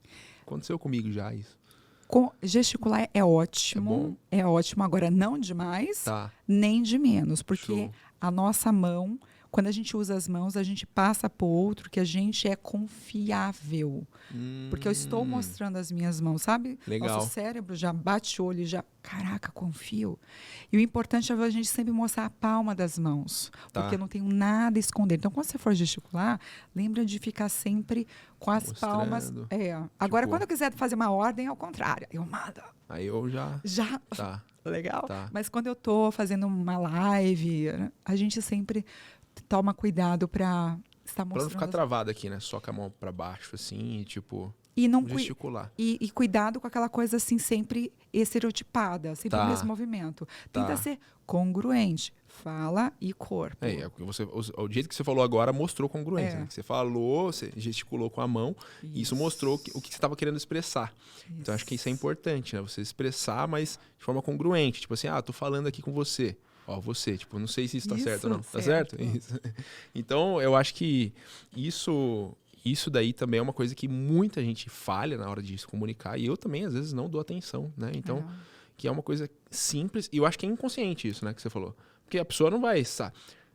Aconteceu comigo já isso. Gesticular é ótimo. É bom? É ótimo. Agora, não demais, Tá. nem de menos. Porque Show. a nossa mão, quando a gente usa as mãos, a gente passa para o outro que a gente é confiável. Porque eu estou mostrando as minhas mãos, sabe? Legal. Nosso cérebro já bate o olho e já, caraca, confio. E o importante é a gente sempre mostrar a palma das mãos. Tá. Porque eu não tenho nada a esconder. Então, quando você for gesticular, lembra de ficar sempre com as Mostrando. palmas. Agora, Tipo- quando eu quiser fazer uma ordem, é ao contrário. Eu mando. Aí eu já... Já. Tá. Legal? Tá. Mas quando eu tô fazendo uma live, a gente sempre toma cuidado para estar Pra mostrando. não ficar travado aqui, né? Só com a mão pra baixo, assim, e tipo... E não gesticular. e cuidado com aquela coisa assim, sempre estereotipada, sempre Tá. o mesmo movimento. Tenta Tá. ser congruente. Fala e corpo. O jeito que você falou agora mostrou congruência. É. Né? Que você falou, você gesticulou com a mão, e isso mostrou o que você estava querendo expressar. Então, acho que isso é importante, né? Você expressar, mas de forma congruente. Tipo assim, tô falando aqui com você. Ó, você, tipo, não sei se isso tá Isso, certo ou não. Tá certo. certo? Isso. Então, eu acho que isso daí também é uma coisa que muita gente falha na hora de se comunicar. E eu também, às vezes, não dou atenção, né? Então, que é uma coisa simples. E eu acho que é inconsciente isso, né? Que você falou. Porque a pessoa não vai...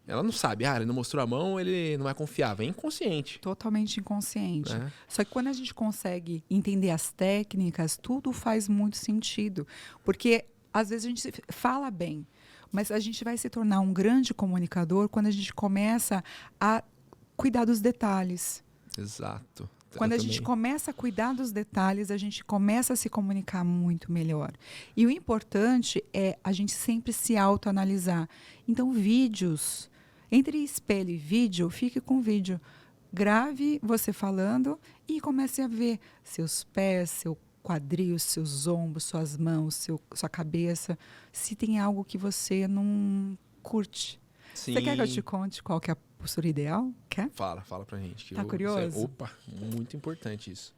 Ela não sabe. Ele não mostrou a mão, ele não é confiável. É inconsciente. Totalmente inconsciente. Né? Só que quando a gente consegue entender as técnicas, tudo faz muito sentido. Porque, às vezes, a gente fala bem, mas a gente vai se tornar um grande comunicador quando a gente começa a cuidar dos detalhes. Exato. Quando a gente começa a cuidar dos detalhes, a gente começa a se comunicar muito melhor. E o importante é a gente sempre se autoanalisar. Então, vídeos. Entre espelho e vídeo, fique com vídeo. Grave você falando e comece a ver seus pés, seu quadril, seus ombros, suas mãos, sua cabeça. Se tem algo que você não curte. Sim. Você quer que eu te conte qual que é a postura ideal? Quer? Fala pra gente. Que Tá curioso? Opa, muito importante isso.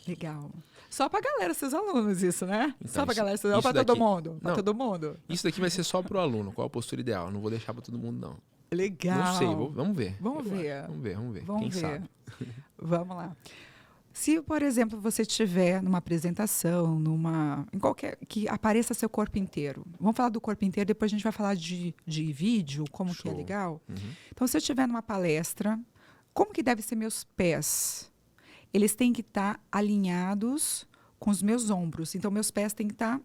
Legal. Só pra galera, seus alunos, isso, né? Então, só pra isso- galera, seus alunos, isso pra todo daqui- mundo. Pra Não. todo mundo. Isso daqui vai ser só pro aluno. Qual a postura ideal? Não vou deixar pra todo mundo, não. Legal. Não sei, vamos ver. Vamos Eu ver. acho. Vamos ver. Vamos Quem ver. sabe? Vamos lá. Se, por exemplo, você estiver numa apresentação, em qualquer que apareça seu corpo inteiro. Vamos falar do corpo inteiro, depois a gente vai falar de vídeo, como que é Show. legal. Uhum. Então, se eu estiver numa palestra, como que devem ser meus pés? Eles têm que estar alinhados com os meus ombros. Então, meus pés têm que estar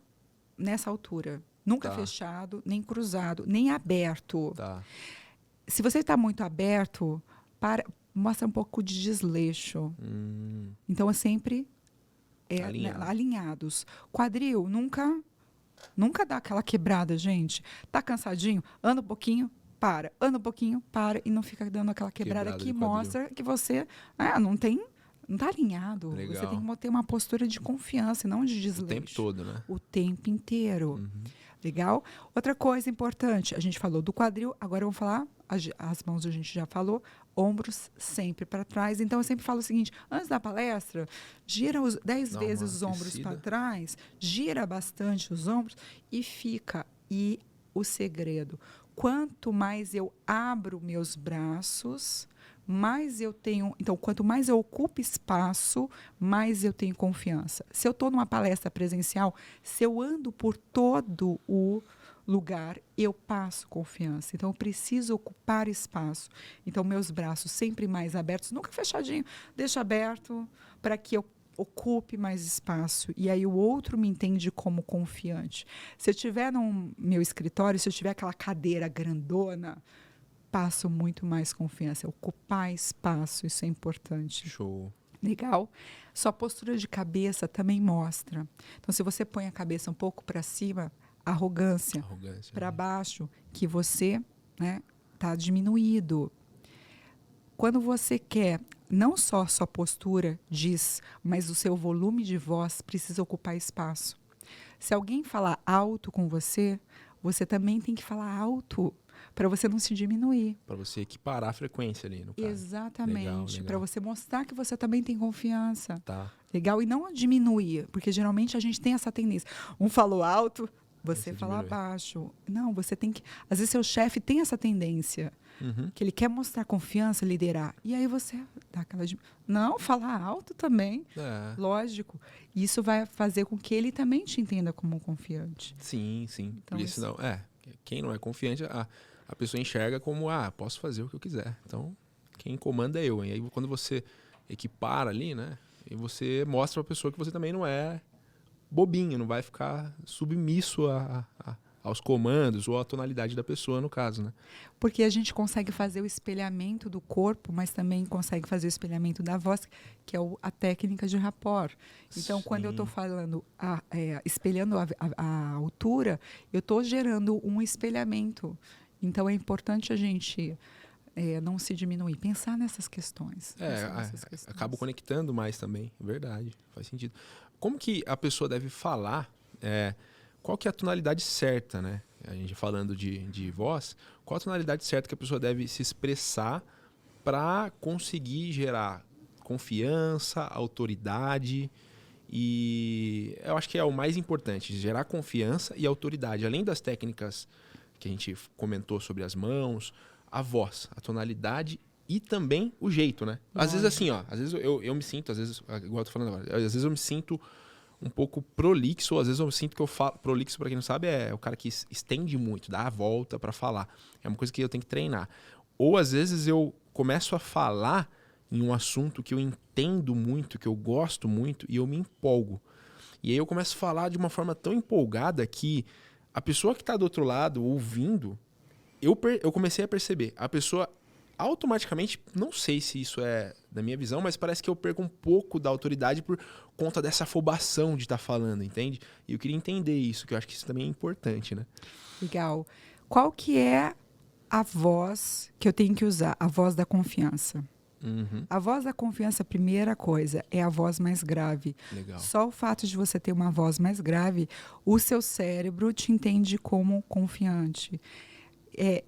nessa altura. Nunca Tá. fechado, nem cruzado, nem aberto. Tá. Se você está muito aberto, mostra um pouco de desleixo. Então, é sempre alinhados. Quadril, nunca dá aquela quebrada, gente. Tá cansadinho? Anda um pouquinho, para. Anda um pouquinho, para. E não fica dando aquela quebrada que mostra que você não está alinhado. Legal. Você tem que ter uma postura de confiança, não de desleixo. O tempo todo, né? O tempo inteiro. Legal? Outra coisa importante, a gente falou do quadril, agora vamos falar, as mãos a gente já falou, ombros sempre para trás. Então, eu sempre falo o seguinte, antes da palestra, gira 10 vezes os ombros para trás, gira bastante os ombros e fica. E o segredo, quanto mais eu abro meus braços, mais eu tenho... Então, quanto mais eu ocupo espaço, mais eu tenho confiança. Se eu estou numa palestra presencial, se eu ando por todo o lugar, eu passo confiança. Então, eu preciso ocupar espaço. Então, meus braços sempre mais abertos, nunca fechadinho, deixa aberto para que eu ocupe mais espaço. E aí o outro me entende como confiante. Se eu estiver no meu escritório, se eu tiver aquela cadeira grandona, passo muito mais confiança. Ocupar espaço, isso é importante. Show. Legal? Sua postura de cabeça também mostra. Então, se você põe a cabeça um pouco para cima, arrogância para baixo, que você tá diminuído. Quando você quer, não só sua postura diz, mas o seu volume de voz precisa ocupar espaço. Se alguém falar alto com você, você também tem que falar alto, para você não se diminuir. Para você equiparar a frequência ali, no caso. Exatamente. Para você mostrar que você também tem confiança. Tá. Legal? E não diminuir, porque geralmente a gente tem essa tendência. Um falou alto, você fala baixo. Não, você tem que... Às vezes seu chefe tem essa tendência, que ele quer mostrar confiança, liderar. E aí você dá aquela... Não, falar alto também. Lógico. Isso vai fazer com que ele também te entenda como confiante. Sim, sim. Então, porque senão... Quem não é confiante, a pessoa enxerga como, posso fazer o que eu quiser. Então, quem comanda é eu. E aí, quando você equipara ali, né? E você mostra pra pessoa que você também não é bobinho, não vai ficar submisso aos comandos ou à tonalidade da pessoa, no caso, né? Porque a gente consegue fazer o espelhamento do corpo, mas também consegue fazer o espelhamento da voz, que é a técnica de rapport. Então, quando eu estou falando, espelhando a altura, eu estou gerando um espelhamento. Então, é importante a gente não se diminuir, pensar nessas questões. Acabo conectando mais também, verdade, faz sentido. Como que a pessoa deve falar, qual que é a tonalidade certa, né? A gente falando de voz, qual a tonalidade certa que a pessoa deve se expressar para conseguir gerar confiança, autoridade e eu acho que é o mais importante, gerar confiança e autoridade, além das técnicas que a gente comentou sobre as mãos, a voz, a tonalidade e também o jeito, né? Às vezes assim, às vezes eu me sinto, às vezes, igual eu tô falando agora, às vezes eu me sinto um pouco prolixo, ou às vezes eu sinto que eu falo, prolixo para quem não sabe, é o cara que estende muito, dá a volta para falar. É uma coisa que eu tenho que treinar. Ou às vezes eu começo a falar em um assunto que eu entendo muito, que eu gosto muito e eu me empolgo. E aí eu começo a falar de uma forma tão empolgada que a pessoa que está do outro lado ouvindo, eu comecei a perceber. A pessoa automaticamente, não sei se isso é da minha visão, mas parece que eu perco um pouco da autoridade por conta dessa afobação de estar falando, entende? E eu queria entender isso, que eu acho que isso também é importante, né? Legal. Qual que é a voz que eu tenho que usar? A voz da confiança. A voz da confiança, a primeira coisa, é a voz mais grave. Legal. Só o fato de você ter uma voz mais grave, o seu cérebro te entende como confiante.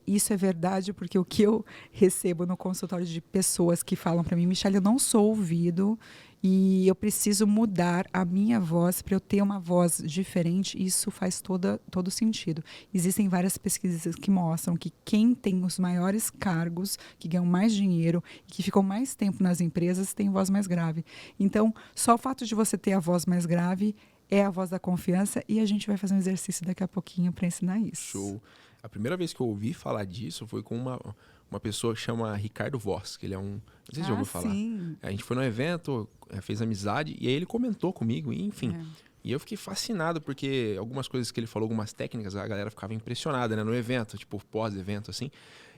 Isso é verdade, porque o que eu recebo no consultório de pessoas que falam para mim, Michele, eu não sou ouvido e eu preciso mudar a minha voz para eu ter uma voz diferente. Isso faz todo sentido. Existem várias pesquisas que mostram que quem tem os maiores cargos, que ganham mais dinheiro e que ficam mais tempo nas empresas, tem voz mais grave. Então, só o fato de você ter a voz mais grave é a voz da confiança e a gente vai fazer um exercício daqui a pouquinho para ensinar isso. Show. A primeira vez que eu ouvi falar disso foi com uma pessoa que chama Ricardo Voss, que ele é um... Não sei se já ouviu falar. Sim. A gente foi num evento, fez amizade, e aí ele comentou comigo, e, enfim. E eu fiquei fascinado, porque algumas coisas que ele falou, algumas técnicas, a galera ficava impressionada, né, no evento, tipo pós-evento, assim.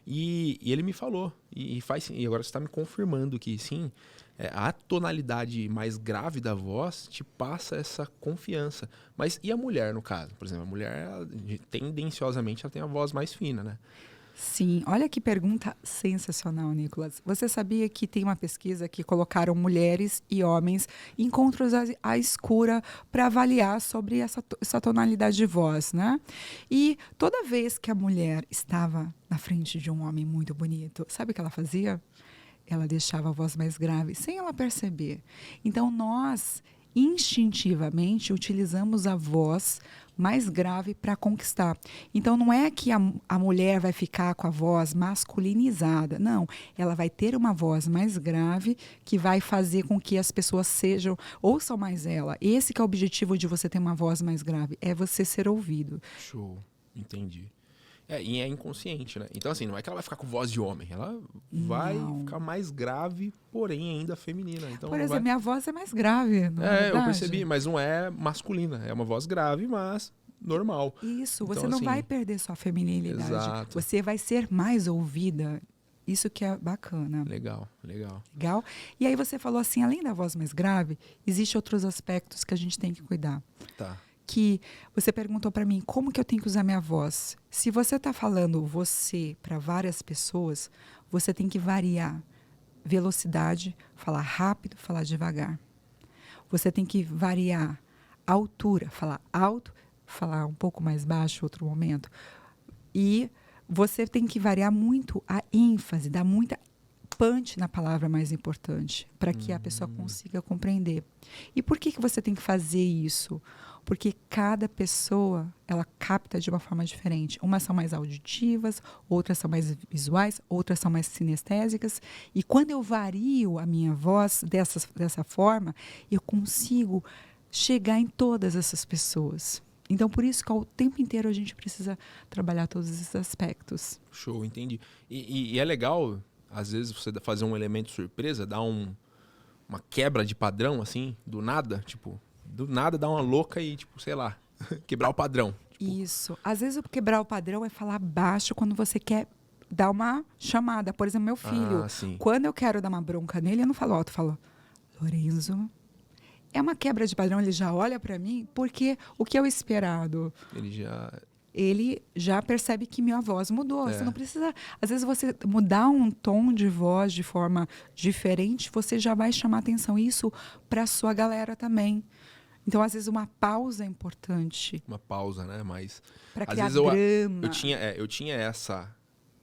E ele me falou, e agora você está me confirmando que sim, a tonalidade mais grave da voz te passa essa confiança. Mas e a mulher, no caso? Por exemplo, a mulher, tendenciosamente, ela tem a voz mais fina, né? Sim, olha que pergunta sensacional, Nicolas. Você sabia que tem uma pesquisa que colocaram mulheres e homens em encontros à escura para avaliar sobre essa tonalidade de voz, né? E toda vez que a mulher estava na frente de um homem muito bonito, sabe o que ela fazia? Ela deixava a voz mais grave, sem ela perceber. Então, nós, instintivamente, utilizamos a voz mais grave para conquistar. Então, não é que a mulher vai ficar com a voz masculinizada. Não, ela vai ter uma voz mais grave que vai fazer com que as pessoas ouçam mais ela. Esse que é o objetivo de você ter uma voz mais grave, é você ser ouvido. Show, entendi. E é inconsciente, né? Então, assim, não é que ela vai ficar com voz de homem. Ela vai ficar mais grave, porém ainda feminina. Então, por exemplo, minha voz é mais grave, não é verdade? Eu percebi, mas não é masculina. É uma voz grave, mas normal. Isso, então, você não assim, vai perder sua feminilidade. Exato. Você vai ser mais ouvida. Isso que é bacana. Legal. Legal. E aí você falou assim, além da voz mais grave, existem outros aspectos que a gente tem que cuidar. Tá. Que você perguntou para mim, como que eu tenho que usar minha voz? Se você está falando você para várias pessoas, você tem que variar velocidade, falar rápido, falar devagar. Você tem que variar a altura, falar alto, falar um pouco mais baixo outro momento. E você tem que variar muito a ênfase, dar muita punch na palavra mais importante, para que a pessoa consiga compreender. E por que você tem que fazer isso? Porque cada pessoa, ela capta de uma forma diferente. Umas são mais auditivas, outras são mais visuais, outras são mais sinestésicas. E quando eu vario a minha voz dessa forma, eu consigo chegar em todas essas pessoas. Então, por isso que ao tempo inteiro a gente precisa trabalhar todos esses aspectos. Show, entendi. E é legal, às vezes, você fazer um elemento surpresa, dar uma quebra de padrão, assim, do nada, tipo... Do nada dar uma louca e, tipo, sei lá, quebrar o padrão. Tipo... Isso. Às vezes, quebrar o padrão é falar baixo quando você quer dar uma chamada. Por exemplo, meu filho, quando eu quero dar uma bronca nele, eu não falo alto, eu falo, Lorenzo. É uma quebra de padrão, ele já olha para mim, porque o que é o esperado? Ele já percebe que minha voz mudou. Você não precisa... Às vezes, você mudar um tom de voz de forma diferente, você já vai chamar atenção. Isso para a sua galera também. Então, às vezes, uma pausa é importante. Uma pausa, né? Mas... Para criar às vezes eu tinha essa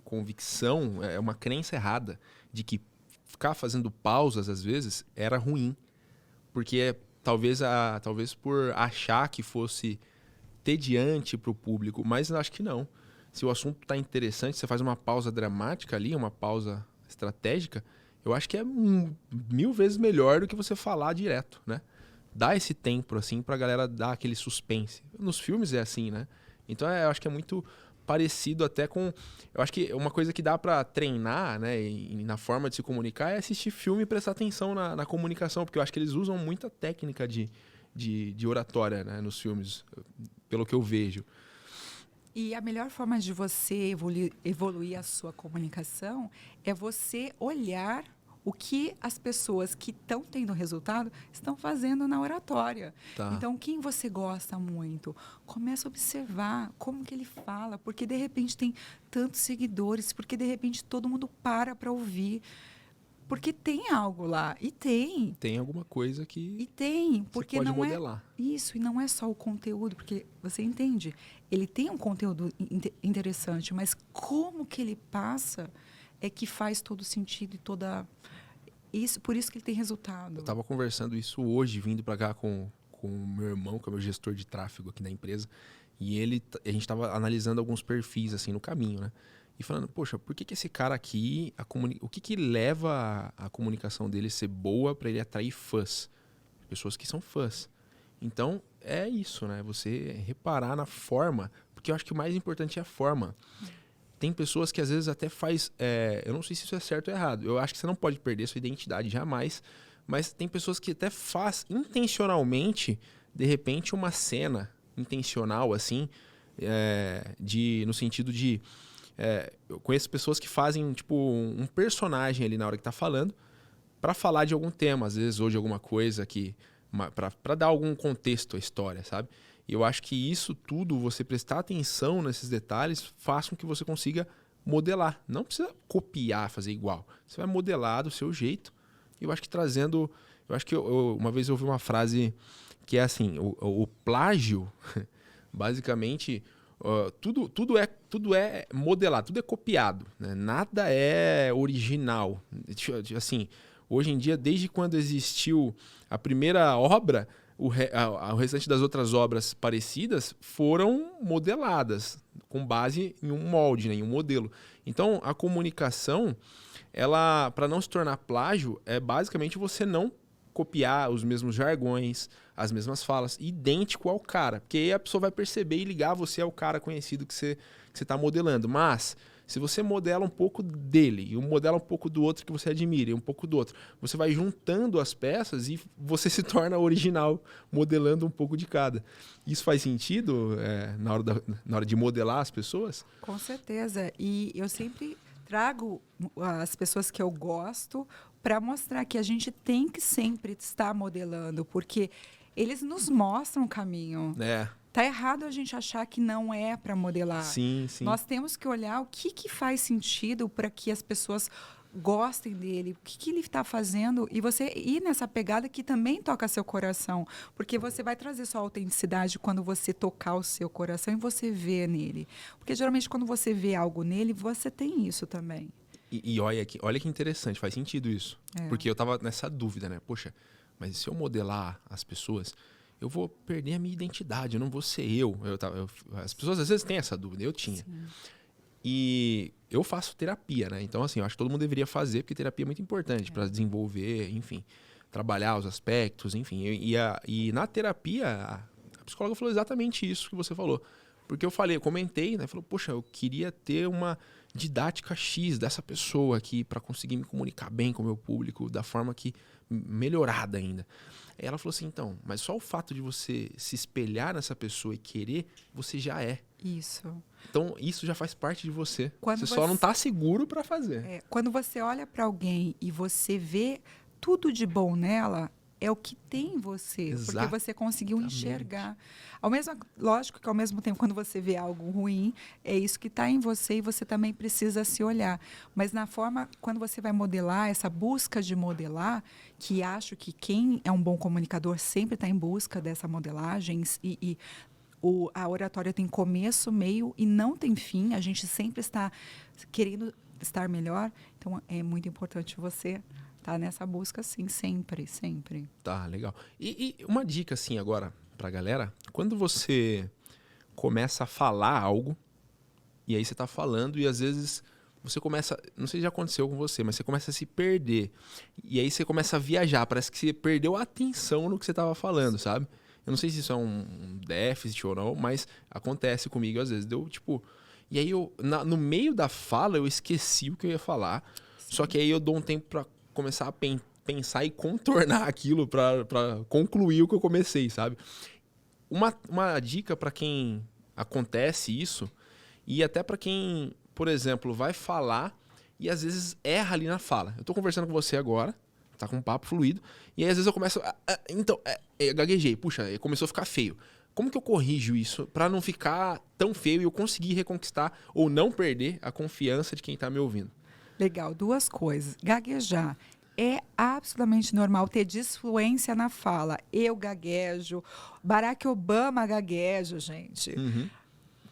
convicção, uma crença errada, de que ficar fazendo pausas, às vezes, era ruim. Porque talvez por achar que fosse tediante para o público, mas eu acho que não. Se o assunto está interessante, você faz uma pausa dramática ali, uma pausa estratégica, eu acho que é 1000 vezes melhor do que você falar direto, né? Dá esse tempo, assim, pra galera dar aquele suspense. Nos filmes é assim, né? Então, eu acho que é muito parecido até com... Eu acho que uma coisa que dá pra treinar, né, e na forma de se comunicar é assistir filme e prestar atenção na comunicação, porque eu acho que eles usam muita técnica de oratória, né, nos filmes, pelo que eu vejo. E a melhor forma de você evoluir a sua comunicação é você olhar o que as pessoas que estão tendo resultado estão fazendo na oratória. Tá. Então, quem você gosta muito, começa a observar como que ele fala, porque de repente tem tantos seguidores, porque de repente todo mundo para ouvir. Porque tem algo lá, e tem. Tem alguma coisa que e tem, porque você pode não modelar. Isso, e não é só o conteúdo, porque você entende, ele tem um conteúdo interessante, mas como que ele passa é que faz todo sentido e por isso que ele tem resultado. Eu estava conversando isso hoje, vindo para cá com o meu irmão, que é o meu gestor de tráfego aqui da empresa, e a gente estava analisando alguns perfis assim no caminho, né? E falando, poxa, por que esse cara aqui, o que leva a comunicação dele ser boa para ele atrair fãs? Pessoas que são fãs. Então, é isso, né? Você reparar na forma, porque eu acho que o mais importante é a forma. Tem pessoas que às vezes até faz... eu não sei se isso é certo ou errado. Eu acho que você não pode perder sua identidade jamais, mas tem pessoas que até faz intencionalmente, de repente, uma cena intencional, assim, no sentido de Eu conheço pessoas que fazem, tipo, um personagem ali na hora que tá falando para falar de algum tema, às vezes, ou de alguma coisa que... para dar algum contexto à história, sabe? E eu acho que isso tudo, você prestar atenção nesses detalhes, faz com que você consiga modelar. Não precisa copiar, fazer igual. Você vai modelar do seu jeito. E eu acho que trazendo... Eu acho que uma vez eu ouvi uma frase que é assim, o plágio, basicamente, tudo é modelado, tudo é copiado, né? Nada é original. Assim, hoje em dia, desde quando existiu a primeira obra, o restante das outras obras parecidas foram modeladas com base em um molde, né, em um modelo. Então, a comunicação, ela, para não se tornar plágio, é basicamente você não copiar os mesmos jargões, as mesmas falas, idêntico ao cara. Porque aí a pessoa vai perceber e ligar você ao cara conhecido que você está modelando. Mas, se você modela um pouco dele, e modela um pouco do outro que você admira, e um pouco do outro, você vai juntando as peças e você se torna original, modelando um pouco de cada. Isso faz sentido na hora de modelar as pessoas? Com certeza. E eu sempre trago as pessoas que eu gosto para mostrar que a gente tem que sempre estar modelando, porque eles nos mostram o caminho. Tá errado a gente achar que não é para modelar. Sim, sim. Nós temos que olhar o que faz sentido para que as pessoas gostem dele, o que ele está fazendo, e você ir nessa pegada que também toca seu coração, porque você vai trazer sua autenticidade quando você tocar o seu coração e você vê nele. Porque geralmente quando você vê algo nele, você tem isso também. E olha que interessante, faz sentido isso. Porque eu tava nessa dúvida, né? Poxa, mas se eu modelar as pessoas, eu vou perder a minha identidade, eu não vou ser eu. As pessoas às vezes têm essa dúvida, eu tinha. Sim. E eu faço terapia, né? Então, assim, eu acho que todo mundo deveria fazer, porque terapia é muito importante para desenvolver, enfim, trabalhar os aspectos, enfim. E na terapia, a psicóloga falou exatamente isso que você falou. Porque eu comentei, né? Falou, poxa, eu queria ter uma didática X dessa pessoa aqui para conseguir me comunicar bem com o meu público da forma que melhorada ainda. Aí ela falou assim, então, mas só o fato de você se espelhar nessa pessoa e querer, você já é. Isso. Então, isso já faz parte de você. Você só não está seguro para fazer. Quando você olha para alguém e você vê tudo de bom nela, é o que tem em você. Exatamente. Porque você conseguiu enxergar. Lógico que, ao mesmo tempo, quando você vê algo ruim, é isso que está em você e você também precisa se olhar. Mas na forma, quando você vai modelar, essa busca de modelar, que acho que quem é um bom comunicador sempre está em busca dessa modelagem a oratória tem começo, meio e não tem fim. A gente sempre está querendo estar melhor. Então, é muito importante você estar nessa busca, sim, sempre, sempre. Tá, legal. E uma dica, assim, agora pra galera. Quando você começa a falar algo, e aí você tá falando e às vezes você começa... Não sei se já aconteceu com você, mas você começa a se perder. E aí você começa a viajar. Parece que você perdeu a atenção no que você tava falando, sabe? Eu não sei se isso é um déficit ou não, mas acontece comigo às vezes. E aí no meio da fala eu esqueci o que eu ia falar. Sim. Só que aí eu dou um tempo para começar a pensar e contornar aquilo para concluir o que eu comecei, sabe? Uma dica para quem acontece isso e até para quem, por exemplo, vai falar e às vezes erra ali na fala. Eu tô conversando com você agora, tá com um papo fluido, e aí às vezes eu começo... eu gaguejei, puxa, começou a ficar feio. Como que eu corrijo isso para não ficar tão feio e eu conseguir reconquistar ou não perder a confiança de quem tá me ouvindo? Legal, 2 coisas. Gaguejar. É absolutamente normal ter disfluência na fala. Eu gaguejo, Barack Obama gagueja, gente. Uhum.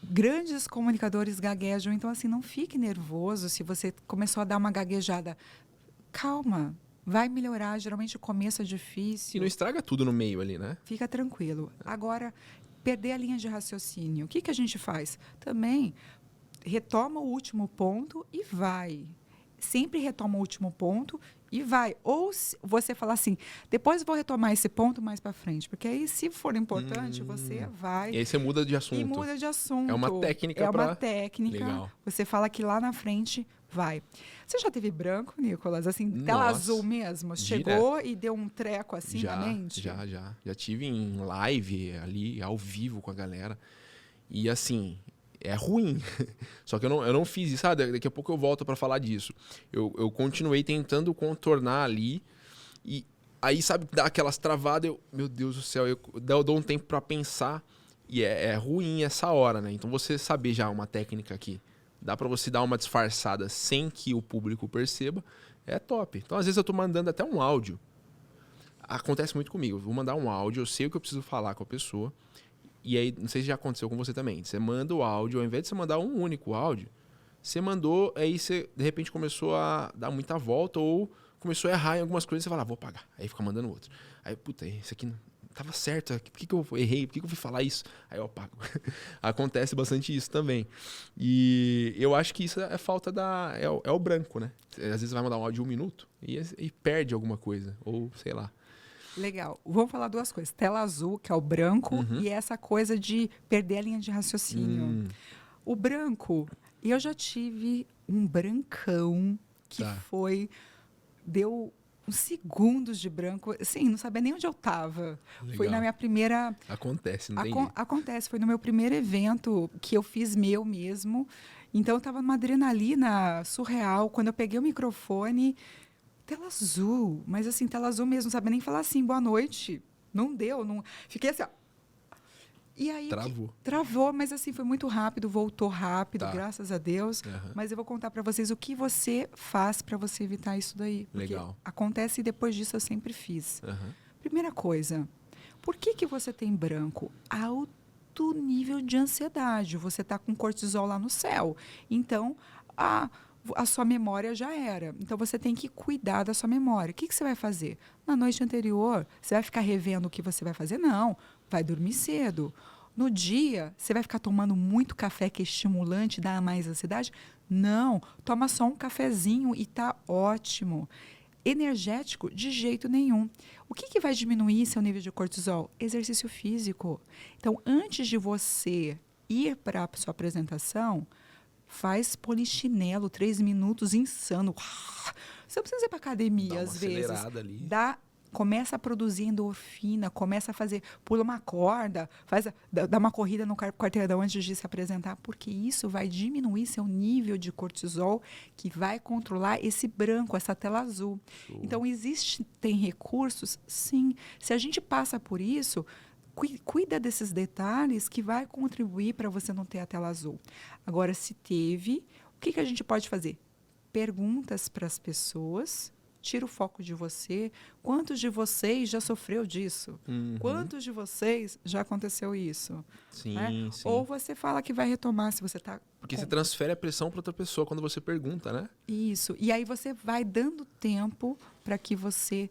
Grandes comunicadores gaguejam, então assim, não fique nervoso se você começou a dar uma gaguejada. Calma. Vai melhorar, geralmente o começo é difícil. E não estraga tudo no meio ali, né? Fica tranquilo. Agora, perder a linha de raciocínio. O que a gente faz? Também retoma o último ponto e vai. Sempre retoma o último ponto e vai. Ou você fala assim, depois vou retomar esse ponto mais para frente. Porque aí, se for importante, você vai... E aí você muda de assunto. E muda de assunto. É uma técnica É uma técnica. Legal. Você fala que lá na frente... Vai. Você já teve branco, Nicolas? Assim, tela azul mesmo? Chegou e deu um treco assim na mente? Já tive em live ali, ao vivo com a galera. E assim, é ruim. Só que eu não fiz isso. Daqui a pouco eu volto para falar disso. Eu continuei tentando contornar ali. E aí, sabe, dá aquelas travadas. Meu Deus do céu, eu dou um tempo para pensar. E é ruim essa hora, né? Então você saber já uma técnica aqui. Dá para você dar uma disfarçada sem que o público perceba. É top. Então, às vezes, eu tô mandando até um áudio. Acontece muito comigo. Eu vou mandar um áudio, eu sei o que eu preciso falar com a pessoa. E aí, não sei se já aconteceu com você também. Você manda o áudio, ao invés de você mandar um único áudio, você mandou, aí você, de repente, começou a dar muita volta ou começou a errar em algumas coisas, você fala, vou apagar. Aí fica mandando outro. Aí, puta, isso aqui não tava certo. Por que eu errei? Por que eu fui falar isso? Aí eu apago. Acontece bastante isso também. E eu acho que isso é falta da... É o branco, né? Às vezes você vai mandar um áudio de 1 minuto e perde alguma coisa. Ou, sei lá. Legal. Vamos falar duas coisas. Tela azul, que é o branco, e essa coisa de perder a linha de raciocínio. O branco, eu já tive um brancão que deu uns segundos de branco. Assim, não sabia nem onde eu estava. Foi na minha primeira... Acontece, não tem jeito. Acontece. Foi no meu primeiro evento que eu fiz meu mesmo. Então, eu estava numa adrenalina surreal. Quando eu peguei o microfone... Tela azul, mas assim, tela azul mesmo, não sabia nem falar assim, boa noite. Não deu, não. Fiquei assim, ó. E aí. Travou, mas assim, foi muito rápido, voltou rápido, graças a Deus. Mas eu vou contar para vocês o que você faz para você evitar isso daí. Legal. Acontece e depois disso eu sempre fiz. Primeira coisa, por que você tem branco? Alto nível de ansiedade. Você está com cortisol lá no céu. Então, a sua memória já era. Então, você tem que cuidar da sua memória. O que você vai fazer? Na noite anterior, você vai ficar revendo o que você vai fazer? Não. Vai dormir cedo. No dia, você vai ficar tomando muito café que é estimulante, dá mais ansiedade? Não. Toma só um cafezinho e tá ótimo. Energético, de jeito nenhum. O que vai diminuir seu nível de cortisol? Exercício físico. Então, antes de você ir para a sua apresentação... Faz polichinelo, 3 minutos, insano. Você não precisa ir para academia, às vezes. Ali. Começa a produzir endorfina, começa a fazer, pula uma corda, dá uma corrida no quarteirão antes de se apresentar, porque isso vai diminuir seu nível de cortisol, que vai controlar esse branco, essa tela azul. Então, tem recursos? Sim. Se a gente passa por isso... Cuida desses detalhes que vai contribuir para você não ter a tela azul. Agora, se teve, o que a gente pode fazer? Perguntas para as pessoas, tira o foco de você. Quantos de vocês já sofreu disso? Quantos de vocês já aconteceu isso? Sim, sim. Ou você fala que vai retomar se você está... Porque você transfere a pressão para outra pessoa quando você pergunta, né? Isso. E aí você vai dando tempo para que você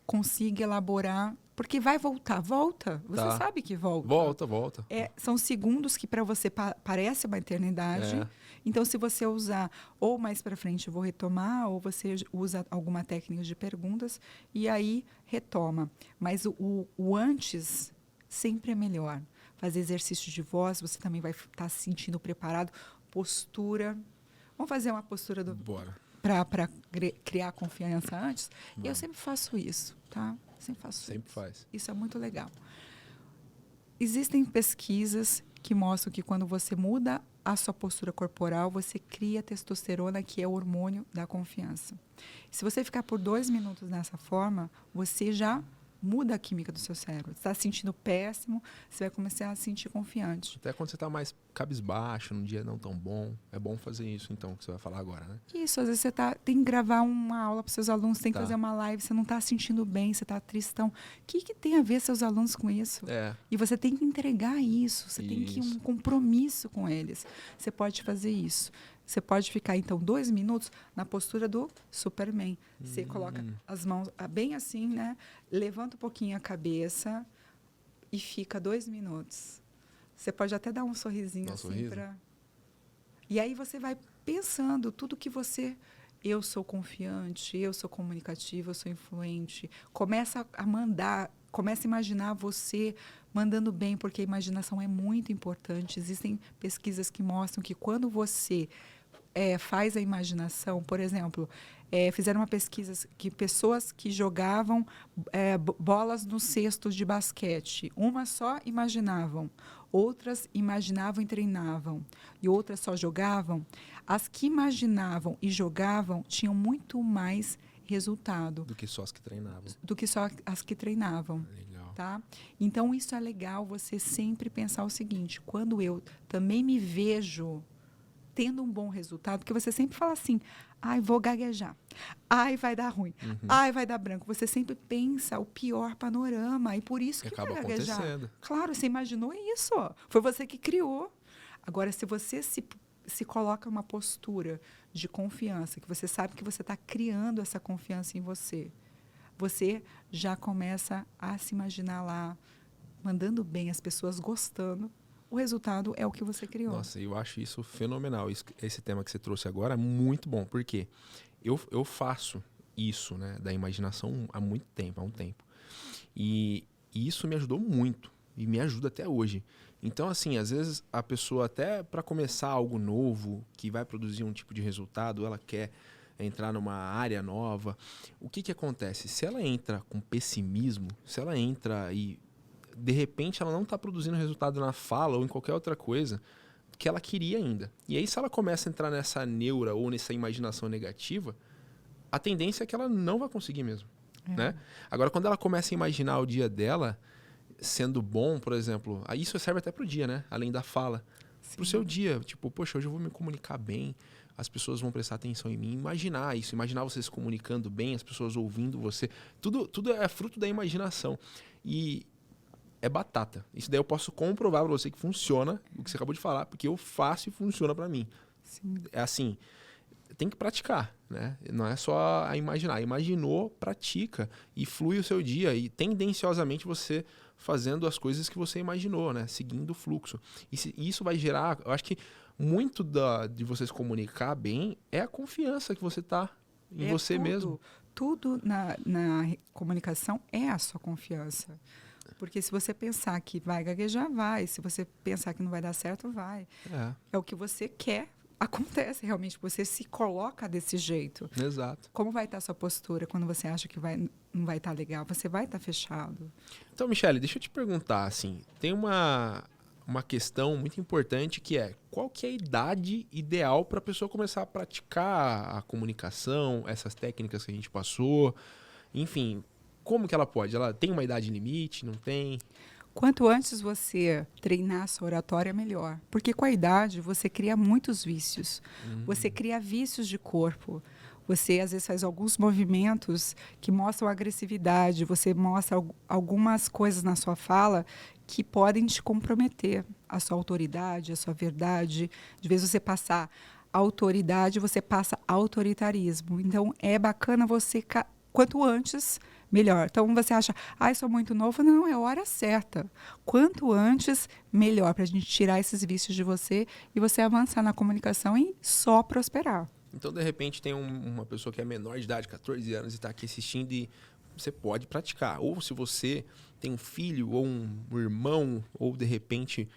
consiga elaborar... Porque vai voltar, volta. Você sabe que volta. Volta. São segundos que para você parece uma eternidade. Então, se você usar, ou mais para frente eu vou retomar, ou você usa alguma técnica de perguntas, e aí retoma. Mas o antes sempre é melhor. Fazer exercício de voz, você também vai estar se sentindo preparado. Postura. Vamos fazer uma postura Bora. Para criar confiança antes? Eu sempre faço isso, tá? Sempre faz. Isso é muito legal. Existem pesquisas que mostram que quando você muda a sua postura corporal, você cria testosterona, que é o hormônio da confiança. Se você ficar por 2 minutos nessa forma, você já muda a química do seu cérebro. Você está se sentindo péssimo, você vai começar a se sentir confiante. Até quando você está mais cabisbaixo, num dia não tão bom, é bom fazer isso, então, que você vai falar agora, né? Isso, às vezes você tem que gravar uma aula para os seus alunos, tem que fazer uma live, você não está se sentindo bem, você está tristão. O que tem a ver seus alunos com isso? E você tem que entregar isso, você tem que um compromisso com eles. Você pode fazer isso. Você pode ficar, então, 2 minutos na postura do Superman. Você coloca as mãos bem assim, né? Levanta um pouquinho a cabeça e fica 2 minutos. Você pode até dar um sorrisinho assim para... E aí você vai pensando tudo que você... Eu sou confiante, eu sou comunicativa, eu sou influente. Começa a mandar, começa a imaginar você mandando bem, porque a imaginação é muito importante. Existem pesquisas que mostram que quando você faz a imaginação, por exemplo, fizeram uma pesquisa que pessoas que jogavam bolas nos cestos de basquete, uma só imaginavam. outras imaginavam e treinavam, e outras só jogavam, as que imaginavam e jogavam tinham muito mais resultado Do que só as que treinavam. do que só as que treinavam. Legal. Tá? Então, isso é legal você sempre pensar o seguinte, quando eu também me vejo tendo um bom resultado, porque você sempre fala assim, ai, vou gaguejar, ai, vai dar ruim, ai, vai dar branco. Você sempre pensa o pior panorama, e por isso que acaba vai gaguejar. acontecendo. Claro, você imaginou isso, foi você que criou. Agora, se você se coloca uma postura de confiança, que você sabe que você está criando essa confiança em você, você já começa a se imaginar lá, mandando bem, as pessoas gostando, o resultado é o que você criou. Nossa, eu acho isso fenomenal. Esse tema que você trouxe agora é muito bom, porque eu faço isso, né, da imaginação há muito tempo, há um tempo. E isso me ajudou muito, e me ajuda até hoje. Então, assim, às vezes a pessoa até para começar algo novo, que vai produzir um tipo de resultado, ela quer entrar numa área nova. O que acontece? Se ela entra com pessimismo, se ela entra e de repente ela não está produzindo resultado na fala ou em qualquer outra coisa que ela queria ainda. E aí se ela começa a entrar nessa neura ou nessa imaginação negativa, a tendência é que ela não vai conseguir mesmo. Né? Agora, quando ela começa a imaginar o dia dela sendo bom, por exemplo, aí isso serve até para o dia, né? Além da fala. Para o seu dia, tipo, poxa, hoje eu vou me comunicar bem, as pessoas vão prestar atenção em mim. Imaginar isso, imaginar você se comunicando bem, as pessoas ouvindo você. Tudo é fruto da imaginação. E é batata. Isso daí eu posso comprovar para você que funciona, o que você acabou de falar, porque eu faço e funciona para mim. Sim. É assim, tem que praticar, né? Não é só a imaginar. Imaginou, pratica e flui o seu dia. E tendenciosamente você fazendo as coisas que você imaginou, né? Seguindo o fluxo. E isso vai gerar, eu acho que muito de você se comunicar bem é a confiança que você tá em você mesmo. Tudo na comunicação é a sua confiança. Porque se você pensar que vai gaguejar, vai. Se você pensar que não vai dar certo, vai. É o que você quer. Acontece realmente, você se coloca desse jeito. Exato. Como vai estar a sua postura quando você acha que não vai estar legal? Você vai estar fechado. Então, Michele, deixa eu te perguntar, assim, tem uma questão muito importante que é, qual que é a idade ideal para a pessoa começar a praticar a comunicação, essas técnicas que a gente passou, enfim, como que ela pode? Ela tem uma idade limite, não tem? Quanto antes você treinar a sua oratória, melhor. Porque com a idade você cria muitos vícios. Você cria vícios de corpo. Você, às vezes, faz alguns movimentos que mostram agressividade. Você mostra algumas coisas na sua fala que podem te comprometer. A sua autoridade, a sua verdade. De vez você passar autoridade, você passa autoritarismo. Então, é bacana você... Quanto antes, melhor. Então, você acha, eu sou muito novo. Não, é a hora certa. Quanto antes, melhor, para a gente tirar esses vícios de você e você avançar na comunicação e só prosperar. Então, de repente, tem uma pessoa que é menor de idade, 14 anos, e está aqui assistindo e você pode praticar. Ou se você tem um filho ou um irmão, ou de repente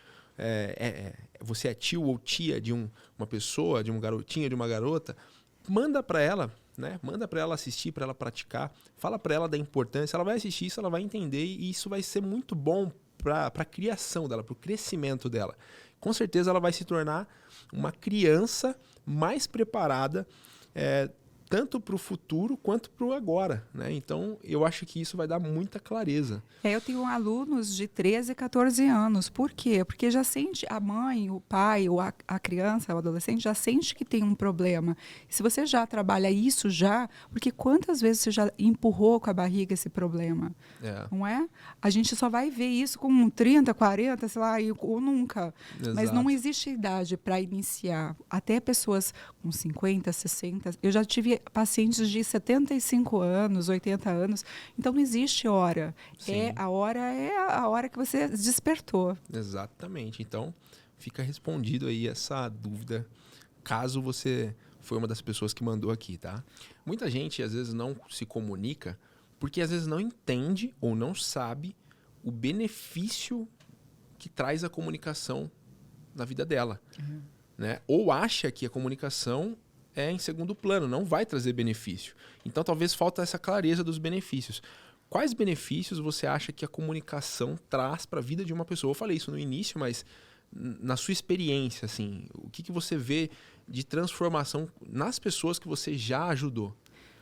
você é tio ou tia de uma pessoa, de um garotinho, de uma garota, manda para ela, né? Manda para ela assistir, para ela praticar, fala para ela da importância, ela vai assistir isso, ela vai entender e isso vai ser muito bom para a criação dela, para o crescimento dela. Com certeza ela vai se tornar uma criança mais preparada, tanto para o futuro quanto para o agora, né? Então, eu acho que isso vai dar muita clareza. Eu tenho alunos de 13, 14 anos. Por quê? Porque já sente a mãe, o pai, ou a criança, o adolescente, já sente que tem um problema. Se você já trabalha isso porque quantas vezes você já empurrou com a barriga esse problema? Não é? A gente só vai ver isso com 30, 40, sei lá, ou nunca. Exato. Mas não existe idade para iniciar. Até pessoas com 50, 60... Eu já tive pacientes de 75 anos, 80 anos. Então, não existe hora. Sim. A hora que você despertou. Exatamente. Então, fica respondido aí essa dúvida, caso você foi uma das pessoas que mandou aqui, tá? Muita gente, às vezes, não se comunica porque, às vezes, não entende ou não sabe o benefício que traz a comunicação na vida dela. Né? Ou acha que a comunicação é em segundo plano, não vai trazer benefício. Então, talvez falta essa clareza dos benefícios. quais benefícios você acha que a comunicação traz para a vida de uma pessoa? Eu falei isso no início, mas na sua experiência, assim, o que você vê de transformação nas pessoas que você já ajudou?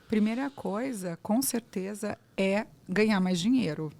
Primeira coisa, com certeza, é ganhar mais dinheiro.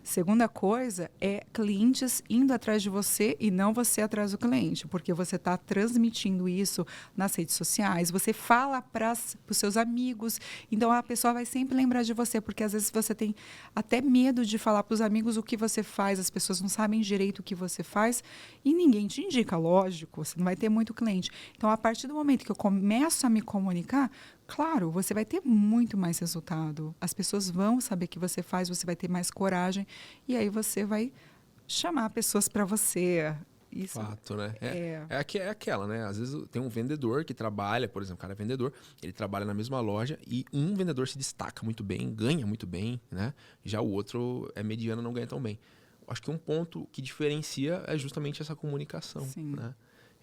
Segunda coisa é clientes indo atrás de você e não você atrás do cliente, porque você está transmitindo isso nas redes sociais, você fala para os seus amigos, então a pessoa vai sempre lembrar de você, porque às vezes você tem até medo de falar para os amigos o que você faz, as pessoas não sabem direito o que você faz e ninguém te indica, lógico, você não vai ter muito cliente. Então, a partir do momento que eu começo a me comunicar, claro, você vai ter muito mais resultado. As pessoas vão saber que você faz, você vai ter mais coragem e aí você vai chamar pessoas para você. Isso Fato, né? É aquela, né? Às vezes tem um vendedor que trabalha, por exemplo, o cara é vendedor, ele trabalha na mesma loja e um vendedor se destaca muito bem, ganha muito bem, né? Já o outro é mediano, não ganha tão bem. Acho que um ponto que diferencia é justamente essa comunicação, Sim. né?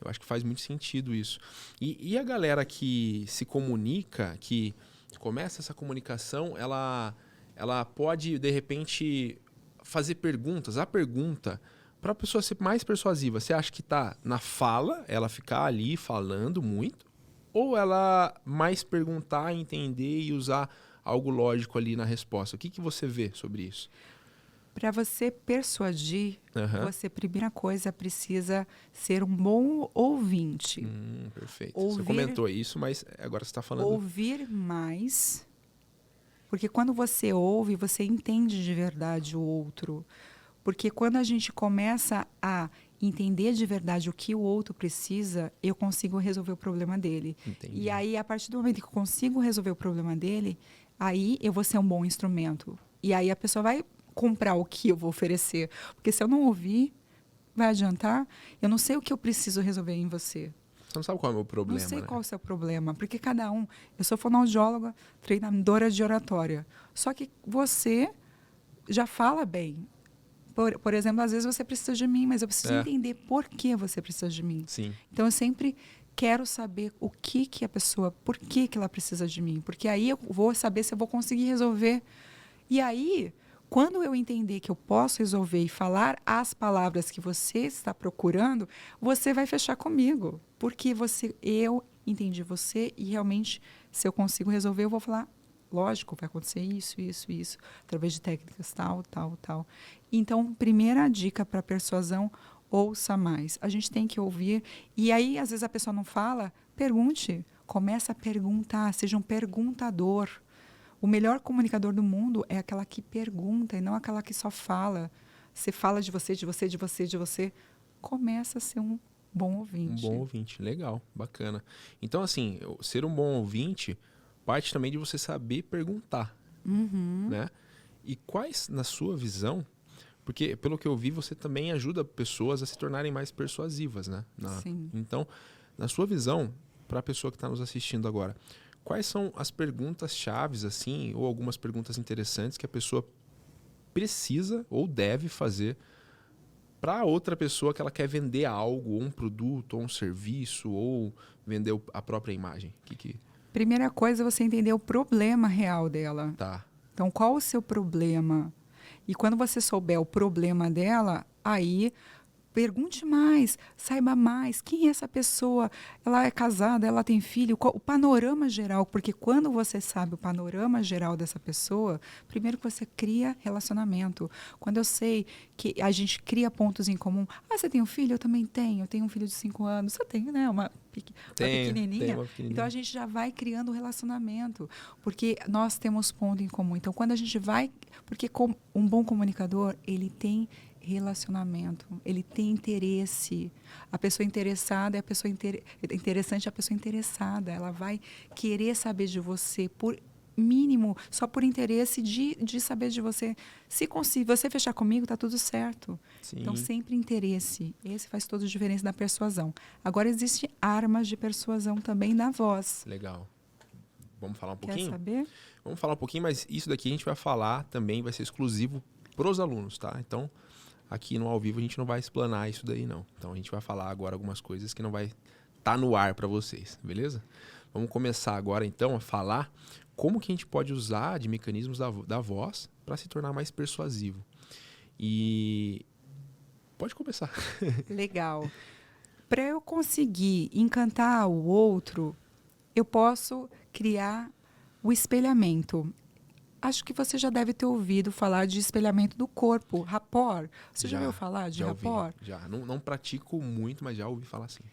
Eu acho que faz muito sentido isso. E a galera que se comunica, que começa essa comunicação, ela pode, de repente, fazer perguntas. A pergunta, para a pessoa ser mais persuasiva, você acha que está na fala, ela ficar ali falando muito? Ou ela mais perguntar, entender e usar algo lógico ali na resposta? O que você vê sobre isso? Para você persuadir, Aham. você, primeira coisa, precisa ser um bom ouvinte. Perfeito. Você Ouvir, comentou isso, mas agora você está falando... ouvir mais, porque quando você ouve, você entende de verdade o outro. Porque quando a gente começa a entender de verdade o que o outro precisa, eu consigo resolver o problema dele. Entendi. E aí, a partir do momento que eu consigo resolver o problema dele, aí eu vou ser um bom instrumento. E aí a pessoa vai comprar o que eu vou oferecer. Porque se eu não ouvir, vai adiantar? Eu não sei o que eu preciso resolver em você. Você não sabe qual é o meu problema, Não sei né? qual é o seu problema, porque cada um... Eu sou fonoaudióloga, treinadora de oratória. Só que você já fala bem. Por exemplo, às vezes você precisa de mim, mas eu preciso entender por que você precisa de mim. Sim. Então, eu sempre quero saber o que a pessoa... Por que ela precisa de mim. Porque aí eu vou saber se eu vou conseguir resolver. E aí... Quando eu entender que eu posso resolver e falar as palavras que você está procurando, você vai fechar comigo. Porque eu entendi você e realmente, se eu consigo resolver, eu vou falar, lógico, vai acontecer isso, isso, isso, através de técnicas tal, tal, tal. Então, primeira dica para persuasão, ouça mais. A gente tem que ouvir. E aí, às vezes, a pessoa não fala, pergunte. Começa a perguntar, seja um perguntador. O melhor comunicador do mundo é aquela que pergunta e não aquela que só fala. Você fala de você, de você, de você, de você. Começa a ser um bom ouvinte. Um bom ouvinte, legal, bacana. Então, assim, ser um bom ouvinte parte também de você saber perguntar, né? E quais, na sua visão, porque pelo que eu vi, você também ajuda pessoas a se tornarem mais persuasivas, né? Sim. Então, na sua visão, para a pessoa que está nos assistindo agora, quais são as perguntas chaves, assim, ou algumas perguntas interessantes que a pessoa precisa ou deve fazer para outra pessoa que ela quer vender algo, ou um produto, ou um serviço, ou vender a própria imagem? Primeira coisa é você entender o problema real dela. Tá. Então, qual o seu problema? E quando você souber o problema dela, aí... Pergunte mais, saiba mais. Quem é essa pessoa? Ela é casada, ela tem filho? O panorama geral, porque quando você sabe o panorama geral dessa pessoa, primeiro que você cria relacionamento. Quando eu sei que a gente cria pontos em comum. Ah, você tem um filho? Eu também tenho. Eu tenho um filho de 5 anos. Você tem, né? Uma pequenininha. Uma pequenininha. Então, a gente já vai criando relacionamento, porque nós temos ponto em comum. Então, quando a gente vai... Porque um bom comunicador, ele tem... relacionamento, ele tem interesse. A pessoa interessada é a pessoa interessante, é a pessoa interessada. Ela vai querer saber de você por mínimo, só por interesse de saber de você. Se você fechar comigo, tá tudo certo. Sim. Então, sempre interesse. Esse faz toda a diferença na persuasão. Agora, existem armas de persuasão também na voz. Legal. Vamos falar um pouquinho? Quer saber? Vamos falar um pouquinho, mas isso daqui a gente vai falar também, vai ser exclusivo para os alunos, tá? Então, aqui no Ao Vivo a gente não vai explanar isso daí, não. Então, a gente vai falar agora algumas coisas que não vai estar no ar para vocês, beleza? Vamos começar agora, então, a falar como que a gente pode usar de mecanismos da voz para se tornar mais persuasivo. E pode começar. Legal. Para eu conseguir encantar o outro, eu posso criar o espelhamento. Acho que você já deve ter ouvido falar de espelhamento do corpo, rapport. Você já ouviu falar de rapport? Já. Não pratico muito, mas já ouvi falar assim.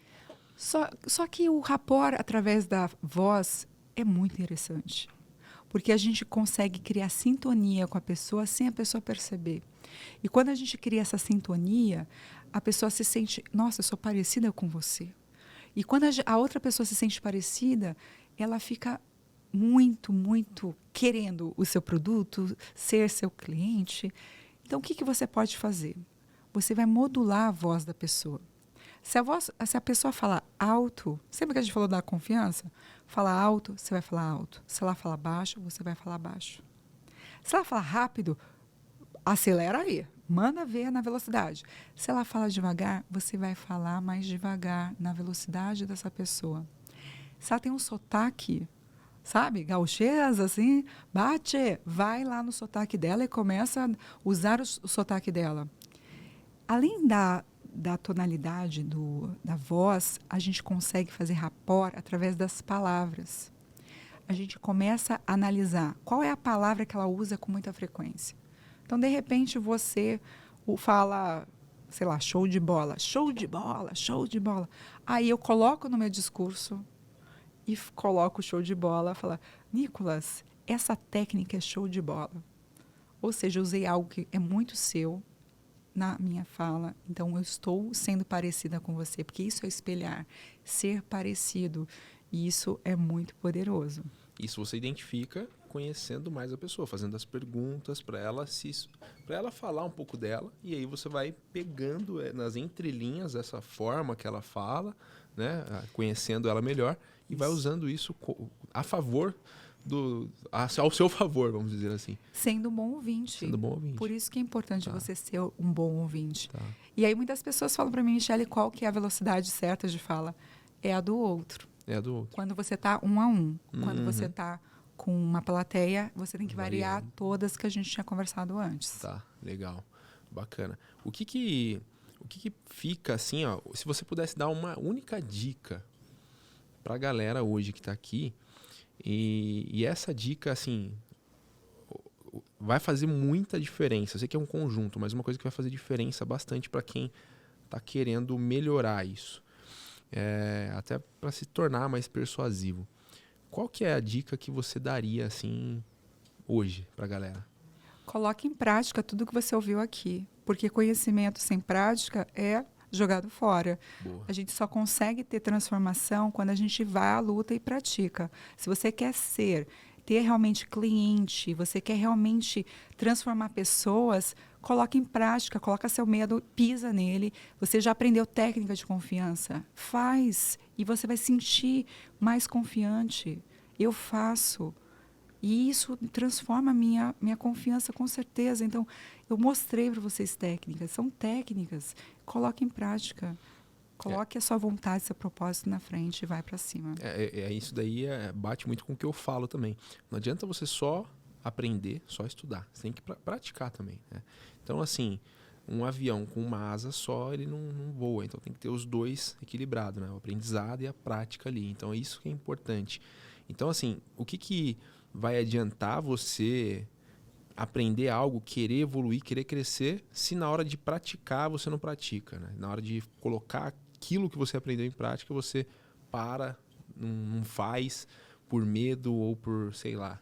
Só que o rapport através da voz é muito interessante. Porque a gente consegue criar sintonia com a pessoa sem a pessoa perceber. E quando a gente cria essa sintonia, a pessoa se sente, nossa, eu sou parecida com você. E quando a outra pessoa se sente parecida, ela fica muito, muito querendo o seu produto, ser seu cliente. Então, o que você pode fazer? Você vai modular a voz da pessoa. Se a pessoa falar alto, sempre que a gente falou da confiança, falar alto, você vai falar alto. Se ela falar baixo, você vai falar baixo. Se ela falar rápido, acelera aí. Manda ver na velocidade. Se ela fala devagar, você vai falar mais devagar na velocidade dessa pessoa. Se ela tem um sotaque, sabe, gauchesa, assim, bate, vai lá no sotaque dela e começa a usar o sotaque dela. Além da tonalidade da voz, a gente consegue fazer rapport através das palavras. A gente começa a analisar qual é a palavra que ela usa com muita frequência. Então, de repente, você fala, sei lá, show de bola, show de bola, show de bola. Aí eu coloco no meu discurso e coloco o show de bola, falo, Nicolas, essa técnica é show de bola. Ou seja, eu usei algo que é muito seu na minha fala, então eu estou sendo parecida com você, porque isso é espelhar, ser parecido, e isso é muito poderoso. Isso você identifica conhecendo mais a pessoa, fazendo as perguntas para ela falar um pouco dela, e aí você vai pegando nas entrelinhas essa forma que ela fala, né, conhecendo ela melhor, e vai usando isso a favor ao seu favor, vamos dizer assim. Sendo um bom ouvinte. Sendo um bom ouvinte. Por isso que é importante você ser um bom ouvinte. Tá. E aí muitas pessoas falam para mim, Michele, qual que é a velocidade certa de fala? É a do outro. É a do outro. Quando você está 1 a 1. Quando você está com uma plateia, você tem que variar todas que a gente tinha conversado antes. Tá, legal. Bacana. O que fica assim, ó, se você pudesse dar uma única dica para a galera hoje que está aqui, e essa dica, assim, vai fazer muita diferença. Eu sei que é um conjunto, mas uma coisa que vai fazer diferença bastante para quem está querendo melhorar isso. Até para se tornar mais persuasivo. Qual que é a dica que você daria, assim, hoje para a galera? Coloque em prática tudo que você ouviu aqui. Porque conhecimento sem prática é jogado fora. Boa. A gente só consegue ter transformação quando a gente vai à luta e pratica. Se você quer ter realmente cliente, você quer realmente transformar pessoas, coloque em prática, coloca seu medo, pisa nele. Você já aprendeu técnica de confiança? Faz e você vai sentir mais confiante. Eu faço. E isso transforma a minha confiança, com certeza. Então, eu mostrei para vocês técnicas. São técnicas. Coloque em prática. Coloque a sua vontade, seu propósito na frente e vai para cima. Isso daí bate muito com o que eu falo também. Não adianta você só aprender, só estudar. Você tem que praticar também, né? Então, assim, um avião com uma asa só, ele não voa. Então, tem que ter os dois equilibrados, né? O aprendizado e a prática ali. Então, é isso que é importante. Então, assim, o que vai adiantar você aprender algo, querer evoluir, querer crescer, se na hora de praticar você não pratica, né? Na hora de colocar aquilo que você aprendeu em prática, você não faz por medo ou por, sei lá.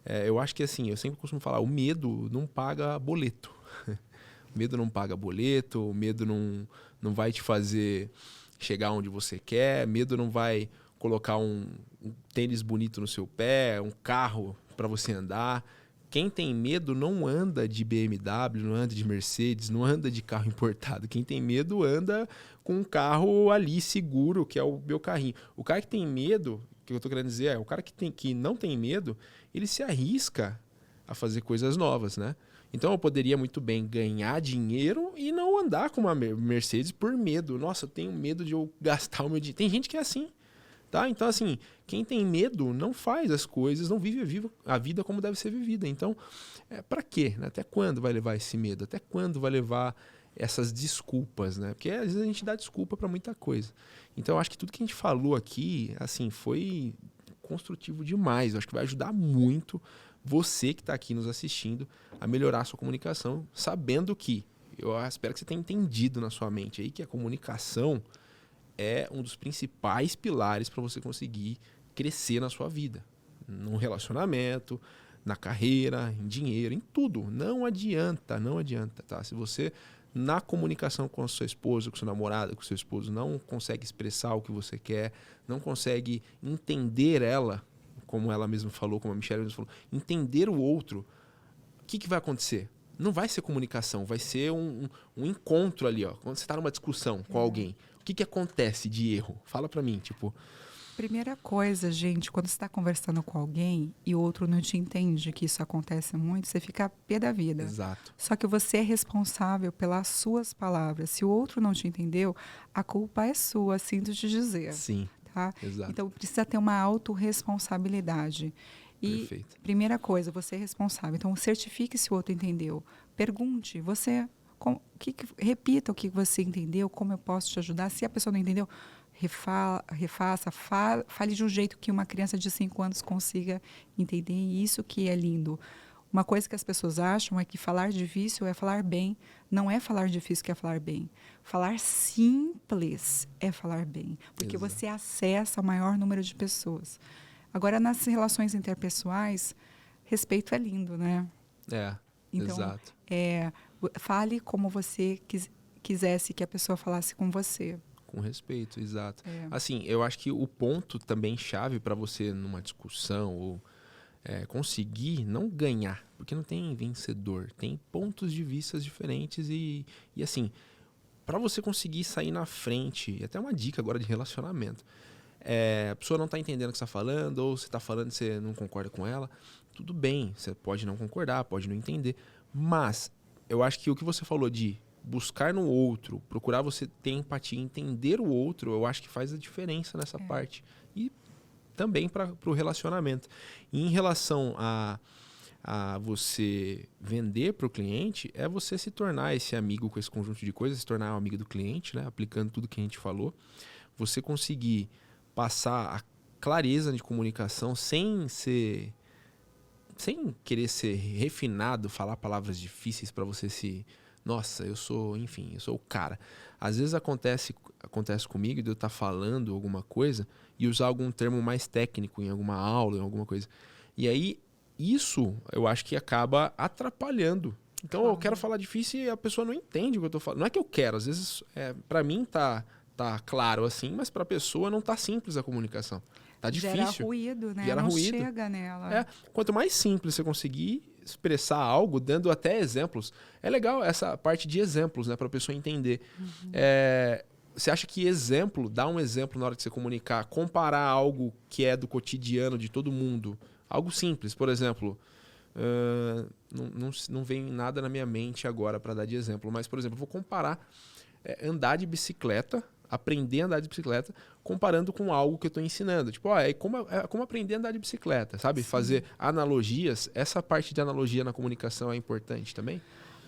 Eu acho que assim, eu sempre costumo falar, o medo não paga boleto. O medo não paga boleto, o medo não vai te fazer chegar onde você quer, medo não vai colocar um tênis bonito no seu pé, um carro para você andar. Quem tem medo não anda de BMW, não anda de Mercedes, não anda de carro importado. Quem tem medo anda com um carro ali seguro, que é o meu carrinho. O cara que tem medo, o que eu estou querendo dizer o cara que não tem medo, ele se arrisca a fazer coisas novas, né? Então eu poderia muito bem ganhar dinheiro e não andar com uma Mercedes por medo. Nossa, eu tenho medo de eu gastar o meu dinheiro. Tem gente que é assim. Tá? Então, assim, quem tem medo não faz as coisas, não vive a vida como deve ser vivida. Então, para quê? Né? Até quando vai levar esse medo? Até quando vai levar essas desculpas? Né? Porque às vezes a gente dá desculpa para muita coisa. Então, eu acho que tudo que a gente falou aqui, assim, foi construtivo demais. Eu acho que vai ajudar muito você que está aqui nos assistindo a melhorar a sua comunicação, sabendo que, eu espero que você tenha entendido na sua mente aí que a comunicação é um dos principais pilares para você conseguir crescer na sua vida. No relacionamento, na carreira, em dinheiro, em tudo. Não adianta, tá? Se você, na comunicação com a sua esposa, com seu namorado, com seu esposo, não consegue expressar o que você quer, não consegue entender ela, como ela mesma falou, como a Michelle mesma falou, entender o outro, o que vai acontecer? Não vai ser comunicação, vai ser um encontro ali, ó. Quando você está numa discussão com alguém, o que acontece de erro? Fala pra mim, tipo... Primeira coisa, gente, quando você está conversando com alguém e o outro não te entende, que isso acontece muito, você fica a pé da vida. Exato. Só que você é responsável pelas suas palavras. Se o outro não te entendeu, a culpa é sua, sinto te dizer. Sim, tá? exato. Então, precisa ter uma autorresponsabilidade. E, Perfeito. primeira coisa, você é responsável. Então, certifique se o outro entendeu. Pergunte, repita o que você entendeu, como eu posso te ajudar. Se a pessoa não entendeu, refaça, fale de um jeito que uma criança de 5 anos consiga entender. E isso que é lindo. Uma coisa que as pessoas acham é que falar difícil é falar bem. Não é falar difícil que é falar bem. Falar simples é falar bem. Porque Exato. você acessa o maior número de pessoas. Agora, nas relações interpessoais, respeito é lindo, né? Então, exato. Fale como você quisesse que a pessoa falasse com você. Com respeito, exato. Assim, eu acho que o ponto também chave para você numa discussão ou conseguir não ganhar, porque não tem vencedor, tem pontos de vista diferentes e assim, para você conseguir sair na frente, e até uma dica agora de relacionamento, a pessoa não está entendendo o que você está falando, ou você está falando e você não concorda com ela, tudo bem, você pode não concordar, pode não entender, mas eu acho que o que você falou de buscar no outro, procurar você ter empatia, entender o outro, eu acho que faz a diferença nessa parte. E também para o relacionamento. E em relação a você vender para o cliente, é você se tornar esse amigo com esse conjunto de coisas, se tornar um amigo do cliente, né? Aplicando tudo que a gente falou. Você conseguir passar a clareza de comunicação sem querer ser refinado, falar palavras difíceis para você se... Nossa, eu sou o cara. Às vezes acontece comigo de eu estar falando alguma coisa e usar algum termo mais técnico em alguma aula, em alguma coisa. E aí, isso eu acho que acaba atrapalhando. Então, eu quero falar difícil e a pessoa não entende o que eu estou falando. Não é que eu quero, às vezes, para mim tá claro assim, mas para a pessoa não tá simples a comunicação. Tá difícil. Gera ruído, né? Gera não ruído. Chega nela. Quanto mais simples você conseguir expressar algo, dando até exemplos. É legal essa parte de exemplos, né, para a pessoa entender. Você acha que dar um exemplo na hora de você comunicar, comparar algo que é do cotidiano de todo mundo, algo simples, por exemplo, não vem nada na minha mente agora para dar de exemplo, mas, por exemplo, eu vou comparar andar de bicicleta, aprender a andar de bicicleta, comparando com algo que eu estou ensinando. Tipo, como aprender a andar de bicicleta, sabe? Sim. Fazer analogias. Essa parte de analogia na comunicação é importante também?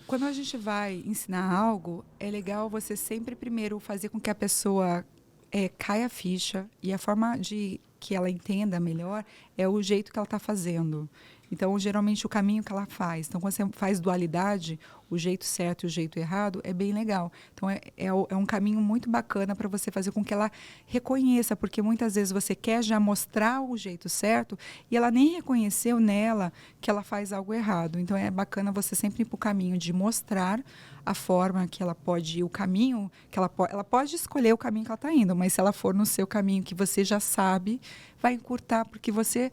Quando a gente vai ensinar algo, é legal você sempre primeiro fazer com que a pessoa caia a ficha, e a forma de que ela entenda melhor é o jeito que ela está fazendo. Então, geralmente, o caminho que ela faz. Então, quando você faz dualidade, o jeito certo e o jeito errado, é bem legal. Então, é um caminho muito bacana para você fazer com que ela reconheça, porque muitas vezes você quer já mostrar o jeito certo e ela nem reconheceu nela que ela faz algo errado. Então, é bacana você sempre ir para o caminho de mostrar a forma que ela pode ir, o caminho que ela pode escolher o caminho que ela está indo, mas se ela for no seu caminho que você já sabe, vai encurtar, porque você...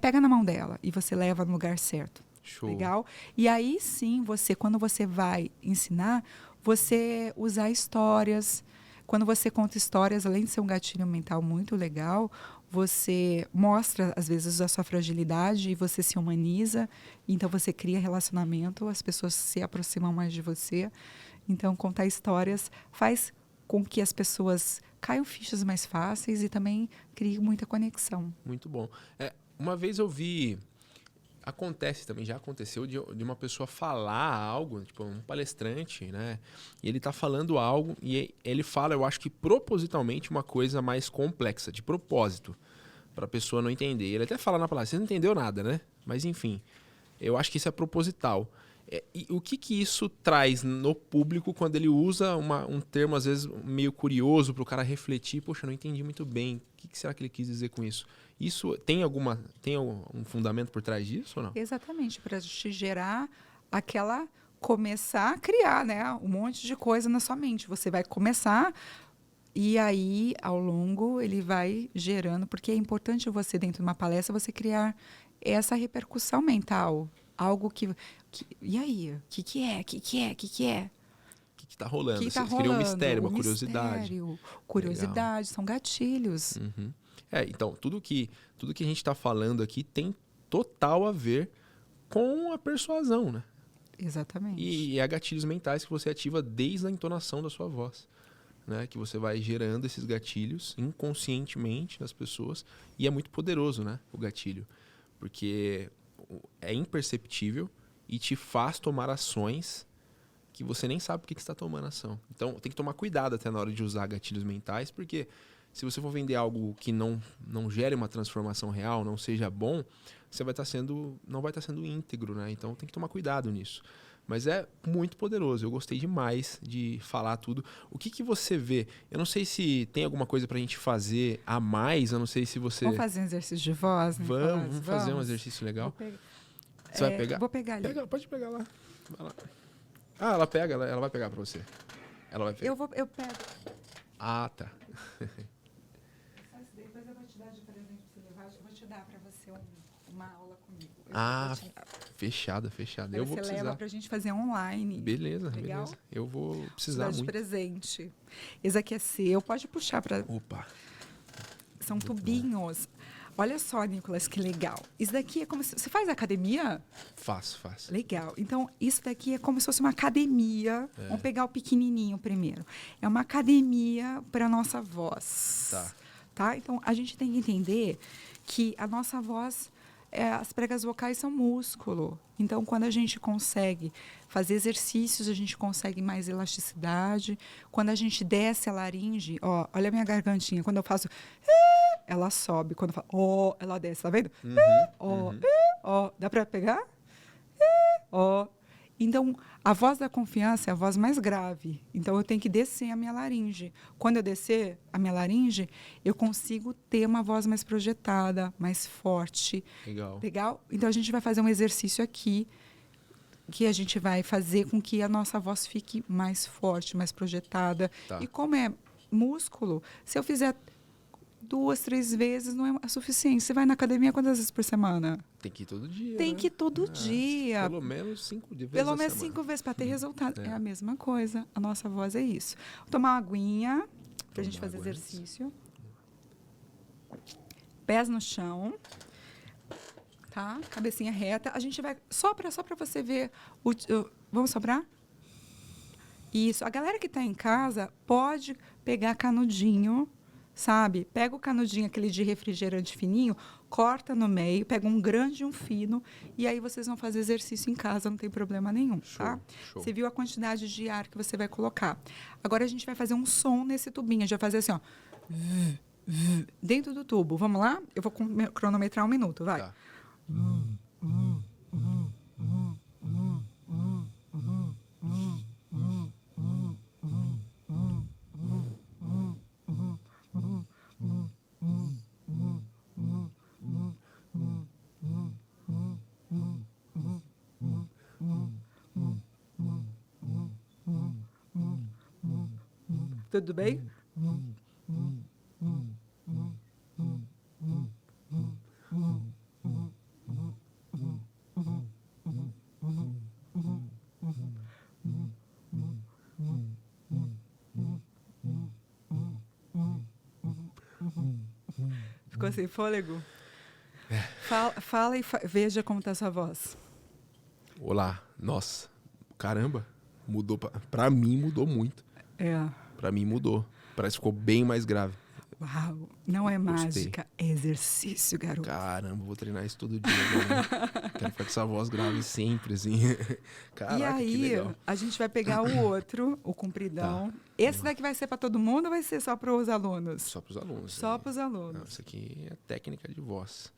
pega na mão dela e você leva no lugar certo. Show. Legal? E aí sim, quando você vai ensinar, você usar histórias. Quando você conta histórias, além de ser um gatilho mental muito legal, você mostra, às vezes, a sua fragilidade e você se humaniza. Então, você cria relacionamento, as pessoas se aproximam mais de você. Então, contar histórias faz com que as pessoas caiam fichas mais fáceis e também criem muita conexão. Muito bom. Uma vez eu vi... Acontece também, já aconteceu de uma pessoa falar algo, tipo um palestrante, né? E ele tá falando algo e ele fala, eu acho que propositalmente, uma coisa mais complexa, de propósito, para a pessoa não entender. Ele até fala na palavra, você não entendeu nada, né? Mas enfim, eu acho que isso é proposital. E o que isso traz no público quando ele usa um termo, às vezes, meio curioso para o cara refletir? Poxa, eu não entendi muito bem. O que será que ele quis dizer com isso? Isso tem um fundamento por trás disso ou não? Exatamente, para te gerar começar a criar, né? Um monte de coisa na sua mente. Você vai começar e aí, ao longo, ele vai gerando, porque é importante você, dentro de uma palestra, você criar essa repercussão mental. Algo e aí? O que é? O que é? O que é? O que está rolando? Você cria um mistério, uma curiosidade. Curiosidade, são gatilhos. Uhum. Então, tudo que a gente está falando aqui tem total a ver com a persuasão, né? Exatamente. E há gatilhos mentais que você ativa desde a entonação da sua voz. Né? Que você vai gerando esses gatilhos inconscientemente nas pessoas. E é muito poderoso, né? O gatilho. Porque é imperceptível e te faz tomar ações que você nem sabe por que você está tomando ação. Então, tem que tomar cuidado até na hora de usar gatilhos mentais, porque se você for vender algo que não gere uma transformação real, não seja bom, você não vai estar sendo íntegro, né? Então, tem que tomar cuidado nisso. Mas é muito poderoso. Eu gostei demais de falar tudo. O que você vê? Eu não sei se tem alguma coisa pra gente fazer a mais. Eu não sei se você... Vamos fazer um exercício de voz? Vamos fazer um exercício legal. Você vai pegar? Vou pegar ali. Pode pegar lá. Vai lá. Ah, ela pega. Ela vai pegar pra você. Ela vai pegar. Eu pego. Ah, tá. Depois eu vou te dar de presente pra você levar. Eu vou te dar pra você uma aula comigo. Fechada. Eu vou precisar. Você leva pra gente fazer online. Beleza. Eu vou precisar muito. De presente. Esse aqui é seu. Pode puxar pra... Opa. São tubinhos. Olha só, Nicolas, que legal. Isso daqui é como se... Você faz academia? Faço. Legal. Então, isso daqui é como se fosse uma academia. Vamos pegar o pequenininho primeiro. É uma academia para a nossa voz. Tá? Então, a gente tem que entender que a nossa voz... as pregas vocais são músculo. Então, quando a gente consegue fazer exercícios, a gente consegue mais elasticidade. Quando a gente desce a laringe, olha a minha gargantinha. Quando eu faço, ela sobe. Quando eu falo, ela desce, tá vendo? Dá para pegar? Então, a voz da confiança é a voz mais grave. Então, eu tenho que descer a minha laringe. Quando eu descer a minha laringe, eu consigo ter uma voz mais projetada, mais forte. Legal? Então, a gente vai fazer um exercício aqui que a gente vai fazer com que a nossa voz fique mais forte, mais projetada. Tá. E como é músculo, se eu fizer 2, 3 vezes não é suficiente. Você vai na academia quantas vezes por semana? Tem que ir todo dia. Tem que ir todo dia. Pelo menos 5 vezes. Pelo menos 5 vezes para ter resultado. É a mesma coisa. A nossa voz é isso. Vou tomar uma aguinha para a gente fazer exercício. Pés no chão. Tá? Cabecinha reta. A gente vai... Sopra só para você ver. Vamos soprar? Isso. A galera que está em casa pode pegar canudinho, sabe? Pega o canudinho, aquele de refrigerante fininho, corta no meio, pega um grande e um fino, e aí vocês vão fazer exercício em casa, não tem problema nenhum, tá? Show. Você viu a quantidade de ar que você vai colocar. Agora a gente vai fazer um som nesse tubinho, a gente vai fazer assim, ó. Dentro do tubo. Vamos lá? Eu vou cronometrar 1 minuto, vai. Tá. Tudo bem? Ficou sem fôlego? Fala e veja como está a sua voz. Olá. Nossa. Caramba. Mudou. Pra mim, mudou muito. Pra mim mudou. Parece que ficou bem mais grave. Uau, não é Gostei. mágica, é exercício, garoto. Caramba, vou treinar isso todo dia agora. Quero ficar com essa voz grave sempre, assim. Caraca, E que aí, legal. a gente vai pegar o outro, o compridão. Tá. Esse daqui vai ser para todo mundo ou vai ser só para os alunos? Só pros alunos. Só né? para os Não, alunos. isso aqui é técnica de voz.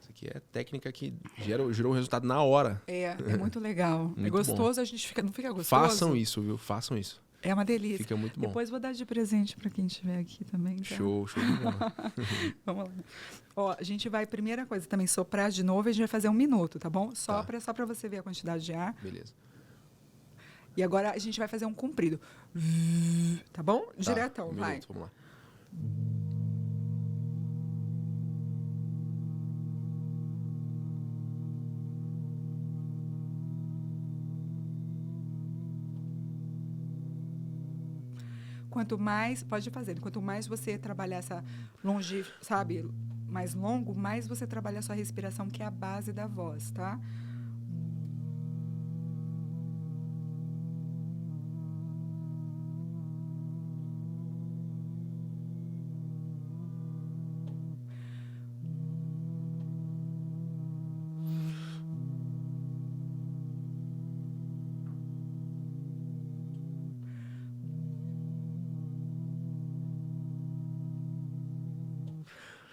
Isso aqui é técnica que gerou o resultado na hora. É muito legal. É Muito gostoso, a gente fica, não fica gostoso? Façam isso, viu? Façam isso. É uma delícia. Fica muito bom. Depois vou dar de presente para quem estiver aqui também. Tá? Show de bola. Vamos lá. Ó, a gente vai, primeira coisa, também soprar de novo e a gente vai fazer 1 minuto, tá bom? Só para você ver a quantidade de ar. Beleza. E agora a gente vai fazer um comprido. Tá bom? Tá, Diretão, 1 vai. minuto, vamos lá. Quanto mais, pode fazer, quanto mais você trabalhar essa sabe, mais longo, mais você trabalha a sua respiração, que é a base da voz, tá?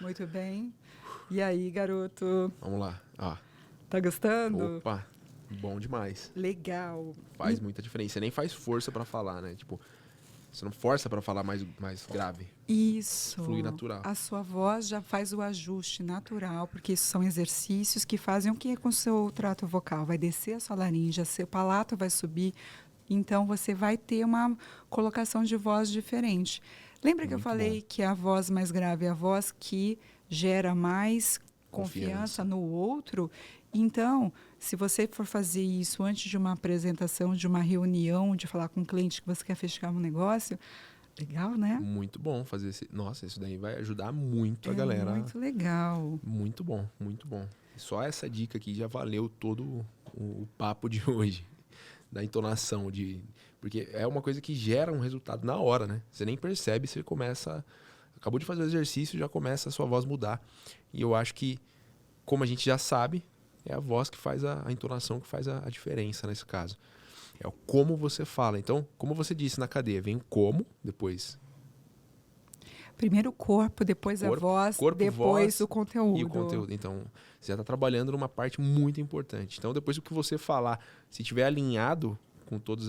Muito bem. E aí, garoto? Vamos lá. Tá gostando? Opa, bom demais. Legal. Faz muita diferença. Você nem faz força pra falar, né? Tipo, você não força pra falar mais grave. Isso. Flui natural. A sua voz já faz o ajuste natural, porque isso são exercícios que fazem o que é com o seu trato vocal? Vai descer a sua laringe, seu palato vai subir, então você vai ter uma colocação de voz diferente. Lembra que eu Muito falei bom. que a voz mais grave é a voz que gera mais confiança no outro? Então, se você for fazer isso antes de uma apresentação, de uma reunião, de falar com um cliente que você quer fechar um negócio, legal, né? Muito bom fazer esse. Nossa, isso daí vai ajudar muito a É galera. muito legal. Muito bom, muito bom. Só essa dica aqui já valeu todo o papo de hoje. Da entonação, porque é uma coisa que gera um resultado na hora, né? Você nem percebe, você começa... Acabou de fazer o exercício, já começa a sua voz mudar. E eu acho que, como a gente já sabe, é a voz que faz a entonação que faz a diferença nesse caso. É o como você fala. Então, como você disse na cadeia, vem o como, depois... Primeiro o corpo, depois a voz, depois voz o conteúdo. E o conteúdo. Então, você já está trabalhando numa parte muito importante. Então, depois do que você falar, se estiver alinhado com todos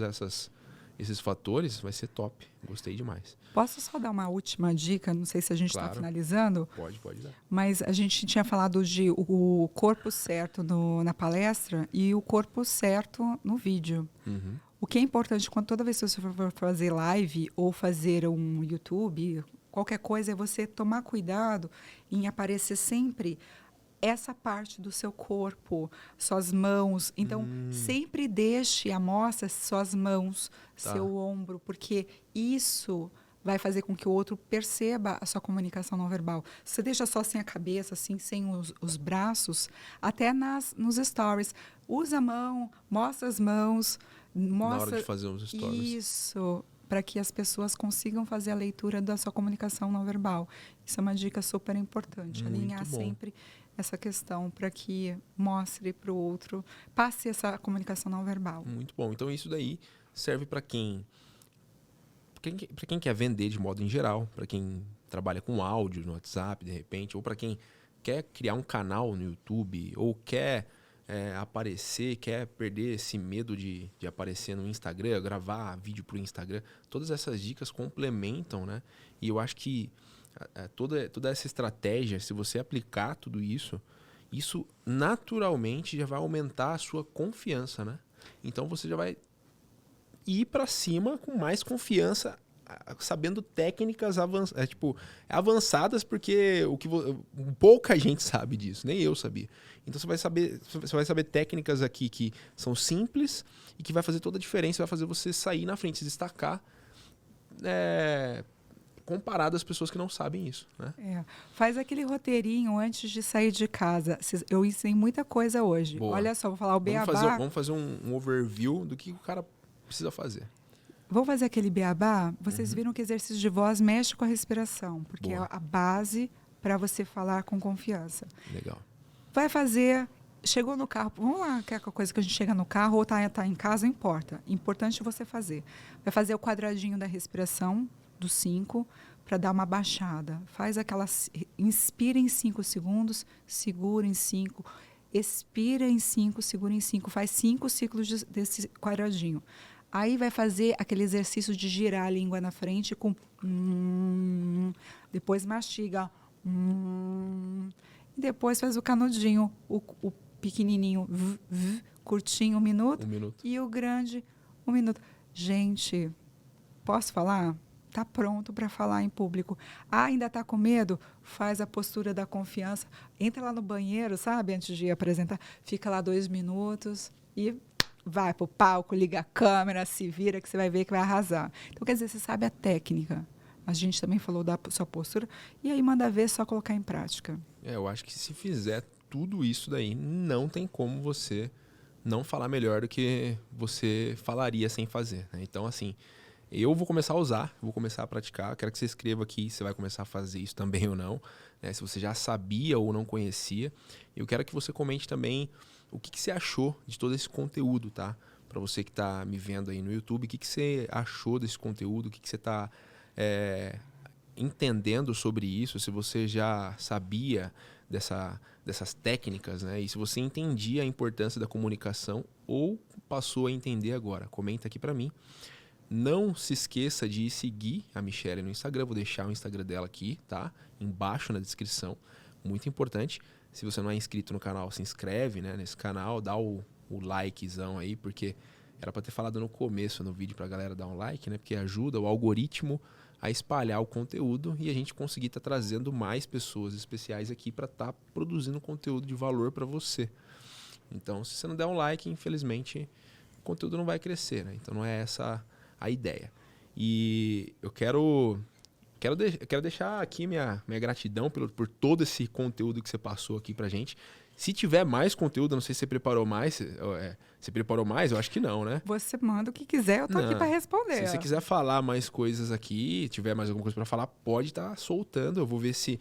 esses fatores, vai ser top. Gostei demais. Posso só dar uma última dica? Não sei se a gente está Claro. finalizando. Pode dar. Mas a gente tinha falado de o corpo certo na palestra e o corpo certo no vídeo. Uhum. O que é importante, toda vez que você for fazer live ou fazer um YouTube, qualquer coisa, é você tomar cuidado em aparecer sempre essa parte do seu corpo, suas mãos. Então, sempre deixe à mostra suas mãos, seu ombro, porque isso vai fazer com que o outro perceba a sua comunicação não verbal. Você deixa só assim a cabeça, assim, sem os braços, até nos stories. Usa a mão, mostra as mãos, mostra... Na hora de fazer uns stories. Isso, para que as pessoas consigam fazer a leitura da sua comunicação não verbal. Isso é uma dica super importante. Muito Alinhar bom. sempre essa questão para que mostre para o outro, passe essa comunicação não verbal. Muito bom. Então, isso daí serve para quem quer vender de modo em geral, para quem trabalha com áudio no WhatsApp, de repente, ou para quem quer criar um canal no YouTube, ou quer aparecer, quer perder esse medo de aparecer no Instagram, gravar vídeo para o Instagram. Todas essas dicas complementam, né? E eu acho que toda essa estratégia, se você aplicar tudo isso, isso naturalmente já vai aumentar a sua confiança, né? Então você já vai ir para cima com mais confiança, sabendo técnicas avançadas, porque pouca gente sabe disso, nem eu sabia. Então você vai saber técnicas aqui que são simples e que vai fazer toda a diferença, vai fazer você sair na frente, se destacar, comparado às pessoas que não sabem isso, né? Faz aquele roteirinho antes de sair de casa. Eu ensinei muita coisa hoje. Boa. Olha só, vou falar o beabá. Vamos fazer um overview do que o cara precisa fazer. Vou fazer aquele beabá. Vocês viram que exercício de voz mexe com a respiração, porque Boa. é a base para você falar com confiança. Legal. Vai fazer... Chegou no carro, vamos lá, que é a coisa que a gente chega no carro ou tá em casa, não importa. Importante você fazer. Vai fazer o quadradinho da respiração, do 5, para dar uma baixada. Faz aquela... Inspira em 5 segundos, segura em 5, expira em 5, segura em 5. Faz 5 ciclos desse quadradinho. Aí vai fazer aquele exercício de girar a língua na frente com... Depois mastiga. E depois faz o canudinho, o pequenininho, curtinho, 1 minuto. 1 minuto. E o grande, 1 minuto. Gente, posso falar? Está pronto para falar em público. Ainda está com medo? Faz a postura da confiança. Entra lá no banheiro, sabe? Antes de apresentar. Fica lá 2 minutos e vai para o palco, liga a câmera, se vira que você vai ver que vai arrasar. Então, quer dizer, você sabe a técnica. A gente também falou da sua postura. E aí manda ver, só colocar em prática. Eu acho que se fizer tudo isso daí, não tem como você não falar melhor do que você falaria sem fazer, né? Então, assim, eu vou começar a usar, vou começar a praticar. Quero que você escreva aqui se vai começar a fazer isso também ou não, né? Se você já sabia ou não conhecia. Eu quero que você comente também o que você achou de todo esse conteúdo, tá? Para você que está me vendo aí no YouTube, o que você achou desse conteúdo, o que você está entendendo sobre isso, se você já sabia dessas técnicas, né? E se você entendia a importância da comunicação ou passou a entender agora. Comenta aqui para mim. Não se esqueça de seguir a Michelle no Instagram. Vou deixar o Instagram dela aqui, tá? Embaixo na descrição. Muito importante. Se você não é inscrito no canal, se inscreve, né, nesse canal. Dá o likezão aí, porque era para ter falado no começo no vídeo pra galera dar um like, né? Porque ajuda o algoritmo a espalhar o conteúdo e a gente conseguir estar trazendo mais pessoas especiais aqui para estar produzindo conteúdo de valor para você. Então, se você não der um like, infelizmente, o conteúdo não vai crescer, né? Então, não é essa a ideia. E eu quero deixar aqui minha gratidão por todo esse conteúdo que você passou aqui pra gente. Se tiver mais conteúdo, não sei se você preparou mais. Você preparou mais? Eu acho que não, né? Você manda o que quiser, eu tô aqui para responder. Se você quiser falar mais coisas aqui, tiver mais alguma coisa para falar, pode estar soltando. Eu vou ver se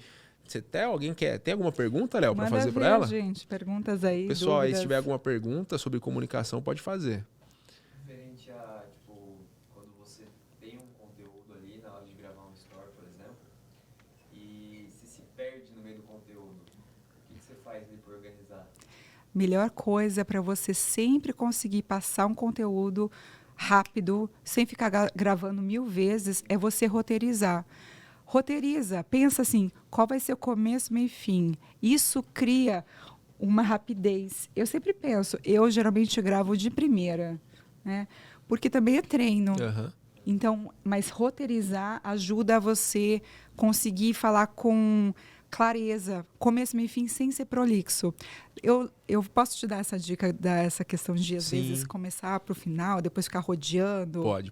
até alguém quer. Tem alguma pergunta, Léo, para fazer para ela? Gente, perguntas aí. Pessoal, aí, dúvidas. se tiver alguma pergunta sobre comunicação, pode fazer. Referente a, tipo, quando você tem um conteúdo ali na hora de gravar um story, por exemplo, e se perde no meio do conteúdo, o que você faz ali para organizar? Melhor coisa para você sempre conseguir passar um conteúdo rápido, sem ficar gravando 1000 vezes, é você roteirizar. Roteiriza, pensa assim, qual vai ser o começo, meio e fim. Isso cria uma rapidez. Eu sempre penso, eu geralmente gravo de primeira, né? Porque também é treino. Uhum. Então, mas roteirizar ajuda a você conseguir falar com clareza, começo, meio e fim, sem ser prolixo. Eu posso te dar essa dica, dessa questão de, às vezes, começar para o final, depois ficar rodeando? Pode.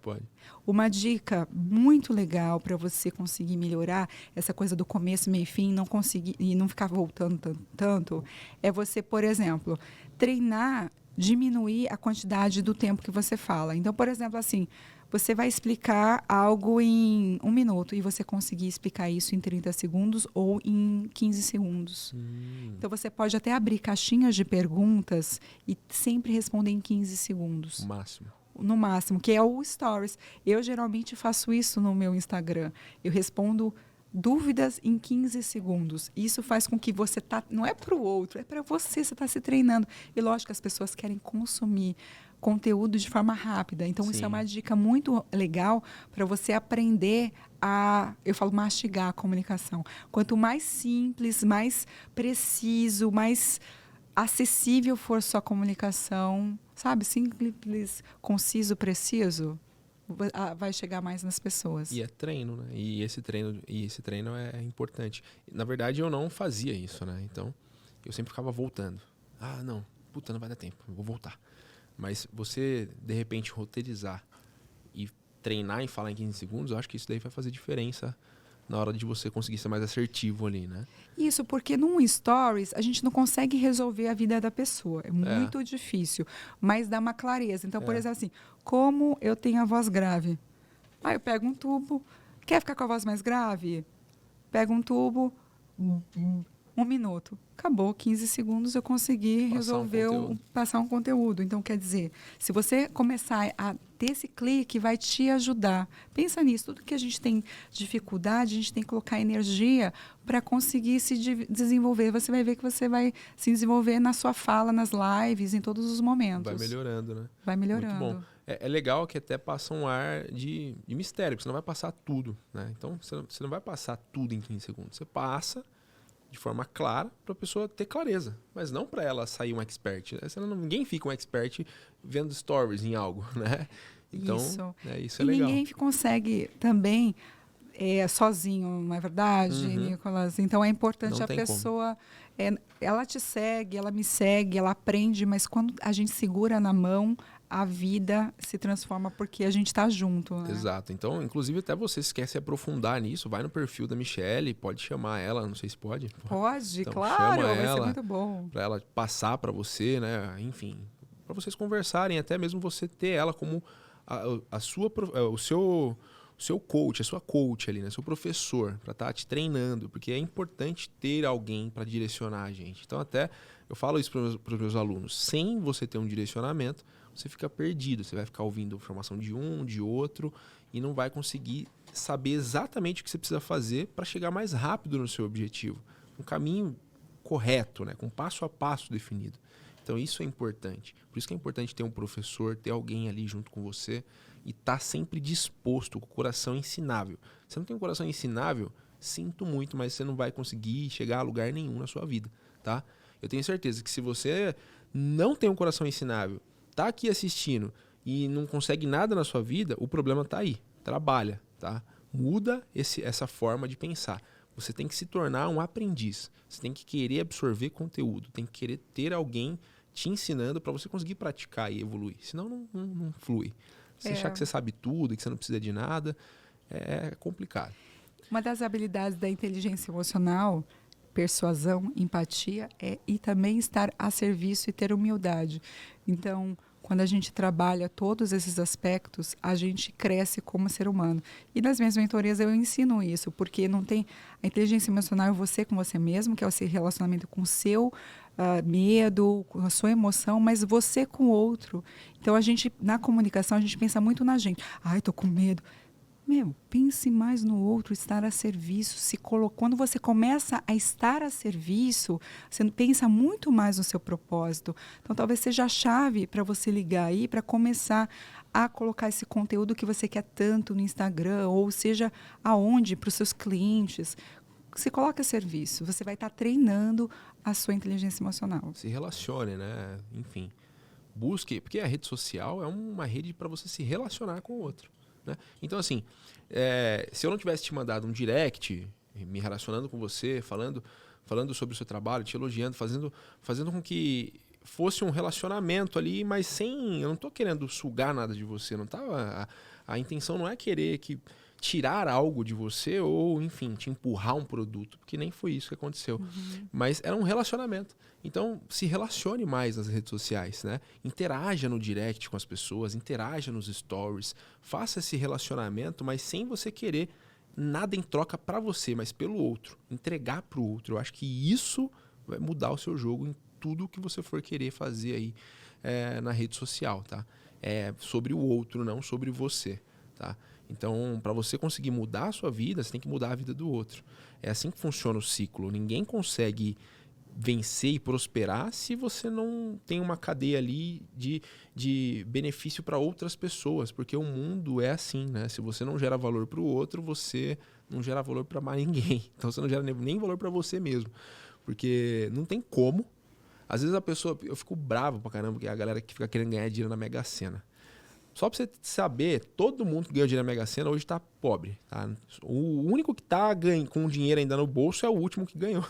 Uma dica muito legal para você conseguir melhorar essa coisa do começo, meio e fim, não conseguir e não ficar voltando tanto, é você, por exemplo, treinar, diminuir a quantidade do tempo que você fala. Então, por exemplo, assim, você vai explicar algo em 1 minuto e você conseguir explicar isso em 30 segundos ou em 15 segundos. Então, você pode até abrir caixinhas de perguntas e sempre responder em 15 segundos. No máximo, que é o Stories. Eu geralmente faço isso no meu Instagram. Eu respondo dúvidas em 15 segundos. Isso faz com que você não é para o outro, é para você está se treinando. E lógico que as pessoas querem consumir conteúdo de forma rápida. Então, isso é uma dica muito legal para você aprender eu falo mastigar a comunicação. Quanto mais simples, mais preciso, mais acessível for sua comunicação, sabe? Simples, conciso, preciso, vai chegar mais nas pessoas. E é treino, né? E esse treino é importante. Na verdade, eu não fazia isso, né? Então, eu sempre ficava voltando. Não vai dar tempo, eu vou voltar. Mas você, de repente, roteirizar e treinar e falar em 15 segundos, eu acho que isso daí vai fazer diferença na hora de você conseguir ser mais assertivo ali, né? Isso, porque num stories a gente não consegue resolver a vida da pessoa. É muito difícil, mas dá uma clareza. Então, por exemplo, assim, como eu tenho a voz grave? Aí eu pego um tubo. Quer ficar com a voz mais grave? Pega um tubo, 1 minuto. Acabou, 15 segundos eu consegui resolver, passar um conteúdo. Então, quer dizer, se você começar a ter esse clique, vai te ajudar. Pensa nisso, tudo que a gente tem dificuldade, a gente tem que colocar energia para conseguir se desenvolver. Você vai ver que você vai se desenvolver na sua fala, nas lives, em todos os momentos. Vai melhorando, né? Vai melhorando. Muito bom. É legal que até passa um ar de mistério, porque você não vai passar tudo, né? Então, você não vai passar tudo em 15 segundos. Você passa de forma clara para a pessoa ter clareza, mas não para ela sair um expert. Ninguém fica um expert vendo stories em algo, né? Então, isso é legal. Ninguém consegue também sozinho, não é verdade, Nicolas? Então, é importante a pessoa... ela te segue, ela me segue, ela aprende, mas quando a gente segura na mão, a vida se transforma porque a gente está junto. Né? Exato. Então, inclusive, até você se quer se aprofundar nisso, vai no perfil da Michelle, pode chamar ela, não sei se pode. Pode, então, claro, vai ser ela, muito bom. Para ela passar para você, né? Enfim, para vocês conversarem, até mesmo você ter ela como o seu coach, a sua coach ali, né? Seu professor, para estar te treinando, porque é importante ter alguém para direcionar a gente. Então, até eu falo isso para os meus alunos, sem você ter um direcionamento, você fica perdido, você vai ficar ouvindo informação de um, de outro e não vai conseguir saber exatamente o que você precisa fazer para chegar mais rápido no seu objetivo. Um caminho correto, né? Com passo a passo definido. Então isso é importante. Por isso que é importante ter um professor, ter alguém ali junto com você e estar sempre disposto, com o coração ensinável. Se você não tem um coração ensinável, sinto muito, mas você não vai conseguir chegar a lugar nenhum na sua vida, tá? Eu tenho certeza que se você não tem um coração ensinável, tá aqui assistindo e não consegue nada na sua vida, o problema tá aí. Trabalha, tá? Muda essa forma de pensar. Você tem que se tornar um aprendiz. Você tem que querer absorver conteúdo. Tem que querer ter alguém te ensinando para você conseguir praticar e evoluir. Senão não flui. Se achar que você sabe tudo, que você não precisa de nada, é complicado. Uma das habilidades da inteligência emocional, persuasão, empatia, e também estar a serviço e ter humildade. Então, quando a gente trabalha todos esses aspectos, a gente cresce como ser humano. E nas minhas mentorias eu ensino isso, porque não tem... A inteligência emocional é você com você mesmo, que é o seu relacionamento com o seu medo, com a sua emoção, mas você com o outro. Então, na comunicação, a gente pensa muito na gente. Ai, tô com medo. Pense mais no outro, estar a serviço. Quando você começa a estar a serviço, você pensa muito mais no seu propósito. Então, talvez seja a chave para você ligar aí, para começar a colocar esse conteúdo que você quer tanto no Instagram, ou seja, aonde, para os seus clientes. Se coloca a serviço, você vai estar treinando a sua inteligência emocional. Se relacione, né? Enfim, busque, porque a rede social é uma rede para você se relacionar com o outro. Né? Então, assim, se eu não tivesse te mandado um direct, me relacionando com você, falando sobre o seu trabalho, te elogiando, fazendo com que fosse um relacionamento ali, mas sem... Eu não estou querendo sugar nada de você, não tá, a intenção não é querer tirar algo de você ou, enfim, te empurrar um produto, porque nem foi isso que aconteceu. Mas era um relacionamento. Então, se relacione mais nas redes sociais, né? Interaja no direct com as pessoas, interaja nos stories, faça esse relacionamento, mas sem você querer nada em troca para você, mas pelo outro, entregar para o outro. Eu acho que isso vai mudar o seu jogo em tudo que você for querer fazer aí na rede social, tá? É sobre o outro, não sobre você, tá? Então, para você conseguir mudar a sua vida, você tem que mudar a vida do outro. É assim que funciona o ciclo. Ninguém consegue vencer e prosperar se você não tem uma cadeia ali de benefício para outras pessoas, porque o mundo é assim, né? Se você não gera valor para o outro, você não gera valor para mais ninguém. Então, você não gera nem valor para você mesmo, porque não tem como. Às vezes eu fico bravo pra caramba, que é a galera que fica querendo ganhar dinheiro na Mega Sena. Só pra você saber, todo mundo que ganhou dinheiro na Mega Sena hoje tá pobre. Tá? O único que tá com dinheiro ainda no bolso é o último que ganhou.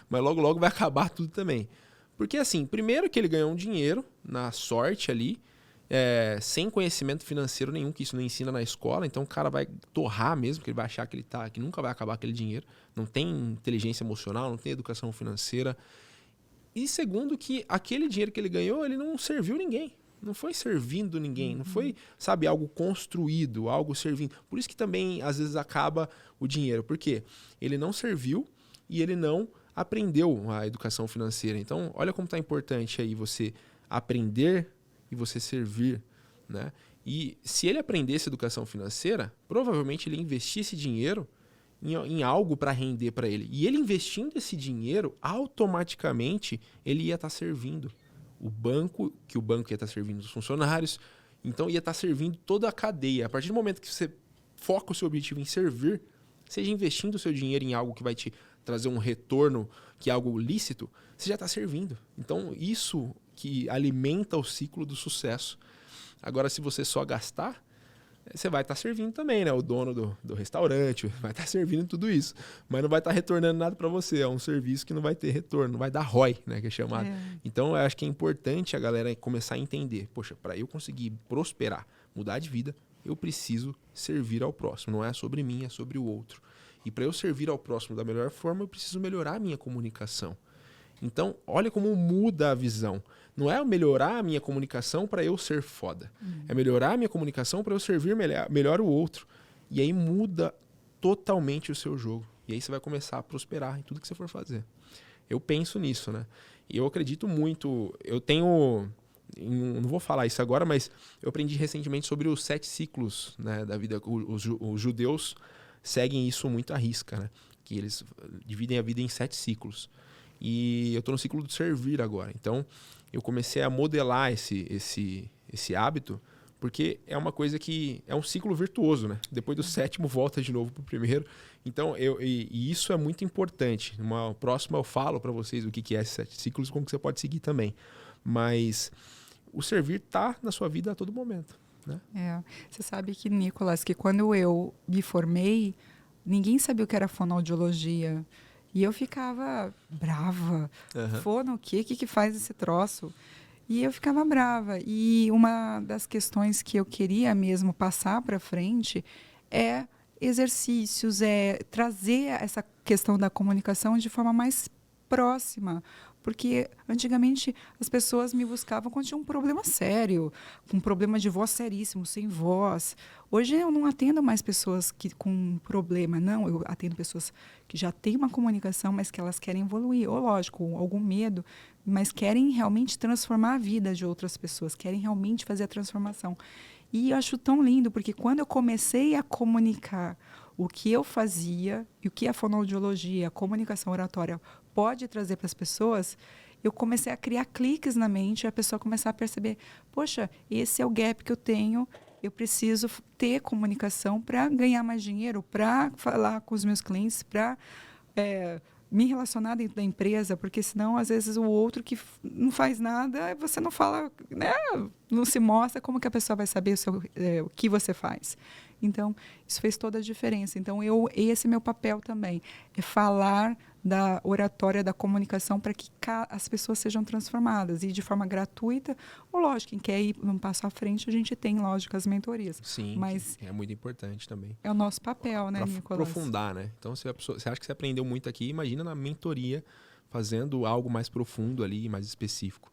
Mas logo, logo vai acabar tudo também. Porque assim, primeiro que ele ganhou um dinheiro na sorte ali, sem conhecimento financeiro nenhum, que isso não ensina na escola, então o cara vai torrar mesmo, que ele vai achar que nunca vai acabar aquele dinheiro, não tem inteligência emocional, não tem educação financeira. E segundo, que aquele dinheiro que ele ganhou, ele não serviu ninguém. Não foi servindo ninguém, não foi, sabe, algo construído, algo servindo. Por isso que também, às vezes, acaba o dinheiro. Por quê? Ele não serviu e ele não aprendeu a educação financeira. Então, olha como está importante aí você aprender e você servir, né? E se ele aprendesse educação financeira, provavelmente ele investia esse dinheiro em algo para render para ele. E ele investindo esse dinheiro, automaticamente ele ia estar servindo o banco, que o banco ia estar servindo os funcionários, então ia estar servindo toda a cadeia. A partir do momento que você foca o seu objetivo em servir, seja investindo o seu dinheiro em algo que vai te trazer um retorno, que é algo lícito, você já está servindo. Então isso que alimenta o ciclo do sucesso. Agora, se você só gastar, você vai estar servindo também, né? O dono do restaurante vai estar servindo tudo isso, mas não vai estar retornando nada para você. É um serviço que não vai ter retorno, não vai dar ROI, né? Que é chamado. Então, eu acho que é importante a galera começar a entender. Poxa, para eu conseguir prosperar, mudar de vida, eu preciso servir ao próximo. Não é sobre mim, é sobre o outro. E para eu servir ao próximo da melhor forma, eu preciso melhorar a minha comunicação. Então, olha como muda a visão. Não é melhorar a minha comunicação para eu ser foda. É melhorar a minha comunicação para eu servir melhor o outro. E aí muda totalmente o seu jogo. E aí você vai começar a prosperar em tudo que você for fazer. Eu penso nisso, né? E eu acredito muito... Eu tenho... Não vou falar isso agora, mas eu aprendi recentemente sobre os 7 ciclos, né, da vida. Os judeus seguem isso muito à risca, né? Que eles dividem a vida em 7 ciclos. E eu estou no ciclo do servir agora. Então, eu comecei a modelar esse hábito, porque é uma coisa que é um ciclo virtuoso, né? Depois do 7º, volta de novo para o primeiro. Então, e isso é muito importante. Numa próxima eu falo para vocês o que é esses 7 ciclos e como que você pode seguir também. Mas o servir está na sua vida a todo momento, né? Você sabe que, Nicolas, que quando eu me formei, ninguém sabia o que era fonoaudiologia. E eu ficava brava. Fono, o que faz esse troço? E eu ficava brava. E uma das questões que eu queria mesmo passar para frente é exercícios, é trazer essa questão da comunicação de forma mais próxima. Porque antigamente as pessoas me buscavam quando tinha um problema sério, um problema de voz seríssimo, sem voz. Hoje eu não atendo mais pessoas com problema, não. Eu atendo pessoas que já têm uma comunicação, mas que elas querem evoluir. Ou, lógico, algum medo, mas querem realmente transformar a vida de outras pessoas, querem realmente fazer a transformação. E eu acho tão lindo, porque quando eu comecei a comunicar o que eu fazia e o que a fonoaudiologia, a comunicação oratória pode trazer para as pessoas, eu comecei a criar cliques na mente e a pessoa começar a perceber, poxa, esse é o gap que eu tenho, eu preciso ter comunicação para ganhar mais dinheiro, para falar com os meus clientes, para me relacionar dentro da empresa, porque senão, às vezes, o outro que não faz nada, você não fala, né? Não se mostra, como que a pessoa vai saber o que você faz? Então, isso fez toda a diferença. Então, esse é meu papel também, é falar da oratória, da comunicação, para que as pessoas sejam transformadas. E de forma gratuita, ou lógico, quem quer ir um passo à frente, a gente tem, lógico, as mentorias. Sim, mas é muito importante também. É o nosso papel, né, Nicolas? Aprofundar, né? Então, se você acha que você aprendeu muito aqui, imagina na mentoria, fazendo algo mais profundo ali, mais específico.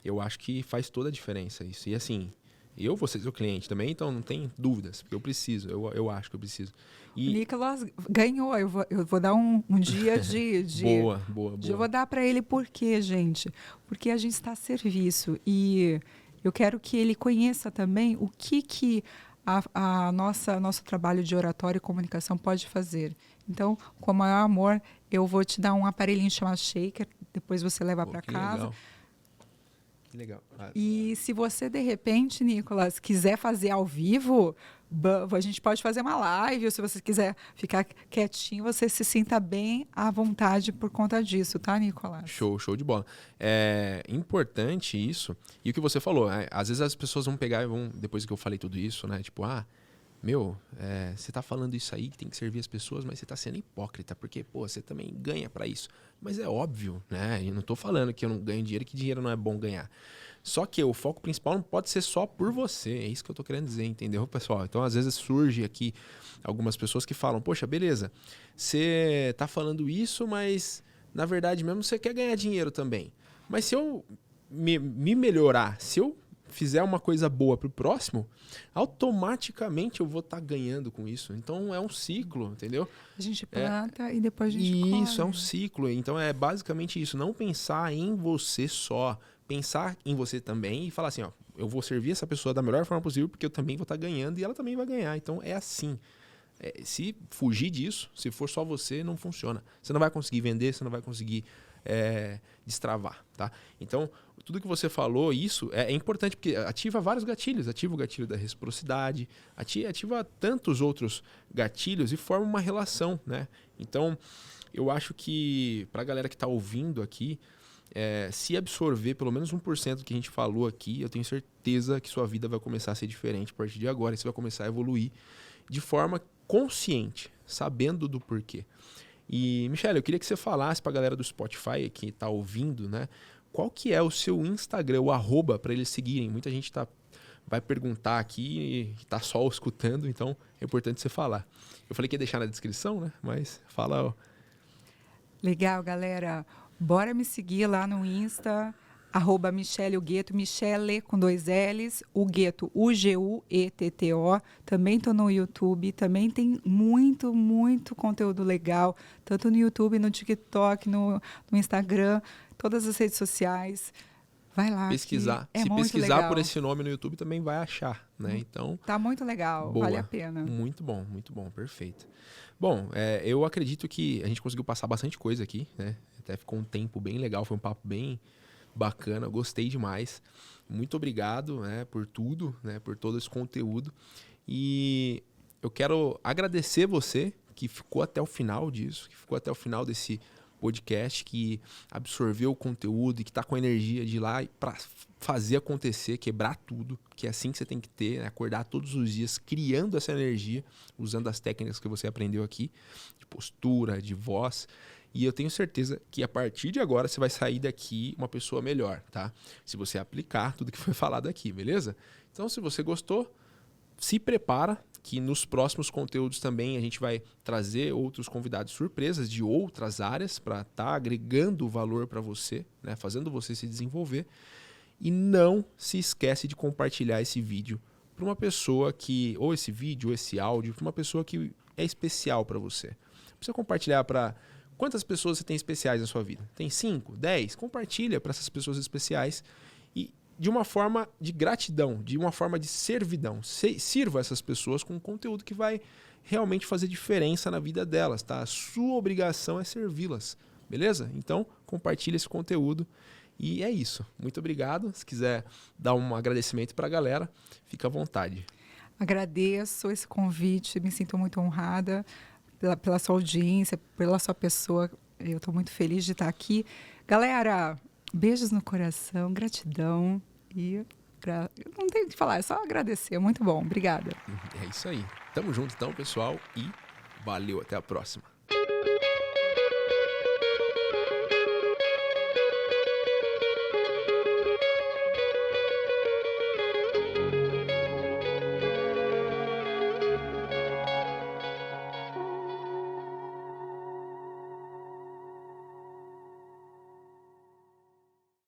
Eu acho que faz toda a diferença isso. E assim... Eu vou ser seu cliente também, então não tem dúvidas. Eu preciso, eu acho que eu preciso. O Nicolas ganhou. Eu vou dar um dia de... Boa. Eu vou dar para ele por quê, gente? Porque a gente está a serviço. E eu quero que ele conheça também o que nosso trabalho de oratório e comunicação pode fazer. Então, com o maior amor, eu vou te dar um aparelhinho chamado Shaker. Depois você leva para casa. Legal. Que legal. E se você, de repente, Nicolas, quiser fazer ao vivo, a gente pode fazer uma live, ou se você quiser ficar quietinho, você se sinta bem à vontade por conta disso, tá, Nicolas? Show de bola. É importante isso. E o que você falou, às vezes as pessoas vão pegar e vão, depois que eu falei tudo isso, né? Tipo, você tá falando isso aí que tem que servir as pessoas, mas você tá sendo hipócrita, porque, pô, você também ganha pra isso. Mas é óbvio, né? Eu não tô falando que eu não ganho dinheiro, que dinheiro não é bom ganhar. Só que o foco principal não pode ser só por você. É isso que eu tô querendo dizer, entendeu, pessoal? Então, às vezes surge aqui algumas pessoas que falam, poxa, beleza, você tá falando isso, mas na verdade mesmo você quer ganhar dinheiro também. Mas se eu me melhorar, se eu fizer uma coisa boa pro próximo, automaticamente eu vou estar ganhando com isso. Então é um ciclo, entendeu? A gente planta e depois a gente colhe. Isso, é um ciclo. Então é basicamente isso. Não pensar em você só. Pensar em você também e falar assim, ó, eu vou servir essa pessoa da melhor forma possível porque eu também vou estar ganhando e ela também vai ganhar. Então é assim. Se fugir disso, se for só você, não funciona. Você não vai conseguir vender, você não vai conseguir destravar, tá? Então, tudo que você falou, isso é importante porque ativa vários gatilhos. Ativa o gatilho da reciprocidade, ativa tantos outros gatilhos e forma uma relação, né? Então, eu acho que pra galera que tá ouvindo aqui, se absorver pelo menos 1% do que a gente falou aqui, eu tenho certeza que sua vida vai começar a ser diferente a partir de agora. E você vai começar a evoluir de forma consciente, sabendo do porquê. E, Michele, eu queria que você falasse pra galera do Spotify que tá ouvindo, né? Qual que é o seu Instagram, o @ para eles seguirem? Muita gente vai perguntar aqui e tá só escutando, então é importante você falar. Eu falei que ia deixar na descrição, né? Mas fala, ó. Legal, galera. Bora me seguir lá no Insta, @Michele o Gueto, Michele com 2 L's, o Gueto, Guetto. Também estou no YouTube, também tem muito, muito conteúdo legal, tanto no YouTube, no TikTok, no Instagram, todas as redes sociais. Vai lá. Pesquisar. É Se muito pesquisar legal. por esse nome no YouTube também vai achar, né? Então, tá muito legal, boa. Vale a pena. Muito bom, perfeito. Bom, eu acredito que a gente conseguiu passar bastante coisa aqui, né? Até ficou um tempo bem legal, foi um papo bem bacana, gostei demais. Muito obrigado, né, por tudo, né, por todo esse conteúdo. E eu quero agradecer você que ficou até o final disso, que ficou até o final desse podcast, que absorveu o conteúdo e que está com a energia de ir lá para fazer acontecer, quebrar tudo, que é assim que você tem que ter, né? Acordar todos os dias criando essa energia, usando as técnicas que você aprendeu aqui, de postura, de voz. E eu tenho certeza que a partir de agora você vai sair daqui uma pessoa melhor, tá? Se você aplicar tudo que foi falado aqui, beleza? Então, se você gostou, se prepara que nos próximos conteúdos também a gente vai trazer outros convidados surpresas de outras áreas para estar agregando valor para você, né? Fazendo você se desenvolver. E não se esquece de compartilhar esse vídeo para uma pessoa que, ou esse vídeo, ou esse áudio, para uma pessoa que é especial para você. Precisa compartilhar para quantas pessoas você tem especiais na sua vida? Tem 5, 10? Compartilha para essas pessoas especiais e de uma forma de gratidão, de uma forma de servidão. Sirva essas pessoas com um conteúdo que vai realmente fazer diferença na vida delas, tá? A sua obrigação é servi-las, beleza? Então, compartilha esse conteúdo e é isso. Muito obrigado. Se quiser dar um agradecimento para a galera, fica à vontade. Agradeço esse convite, me sinto muito honrada pela sua audiência, pela sua pessoa. Eu estou muito feliz de estar aqui. Galera, beijos no coração, gratidão. E não tenho o que falar, é só agradecer. Muito bom, obrigada. É isso aí. Tamo junto então, pessoal, e valeu, até a próxima.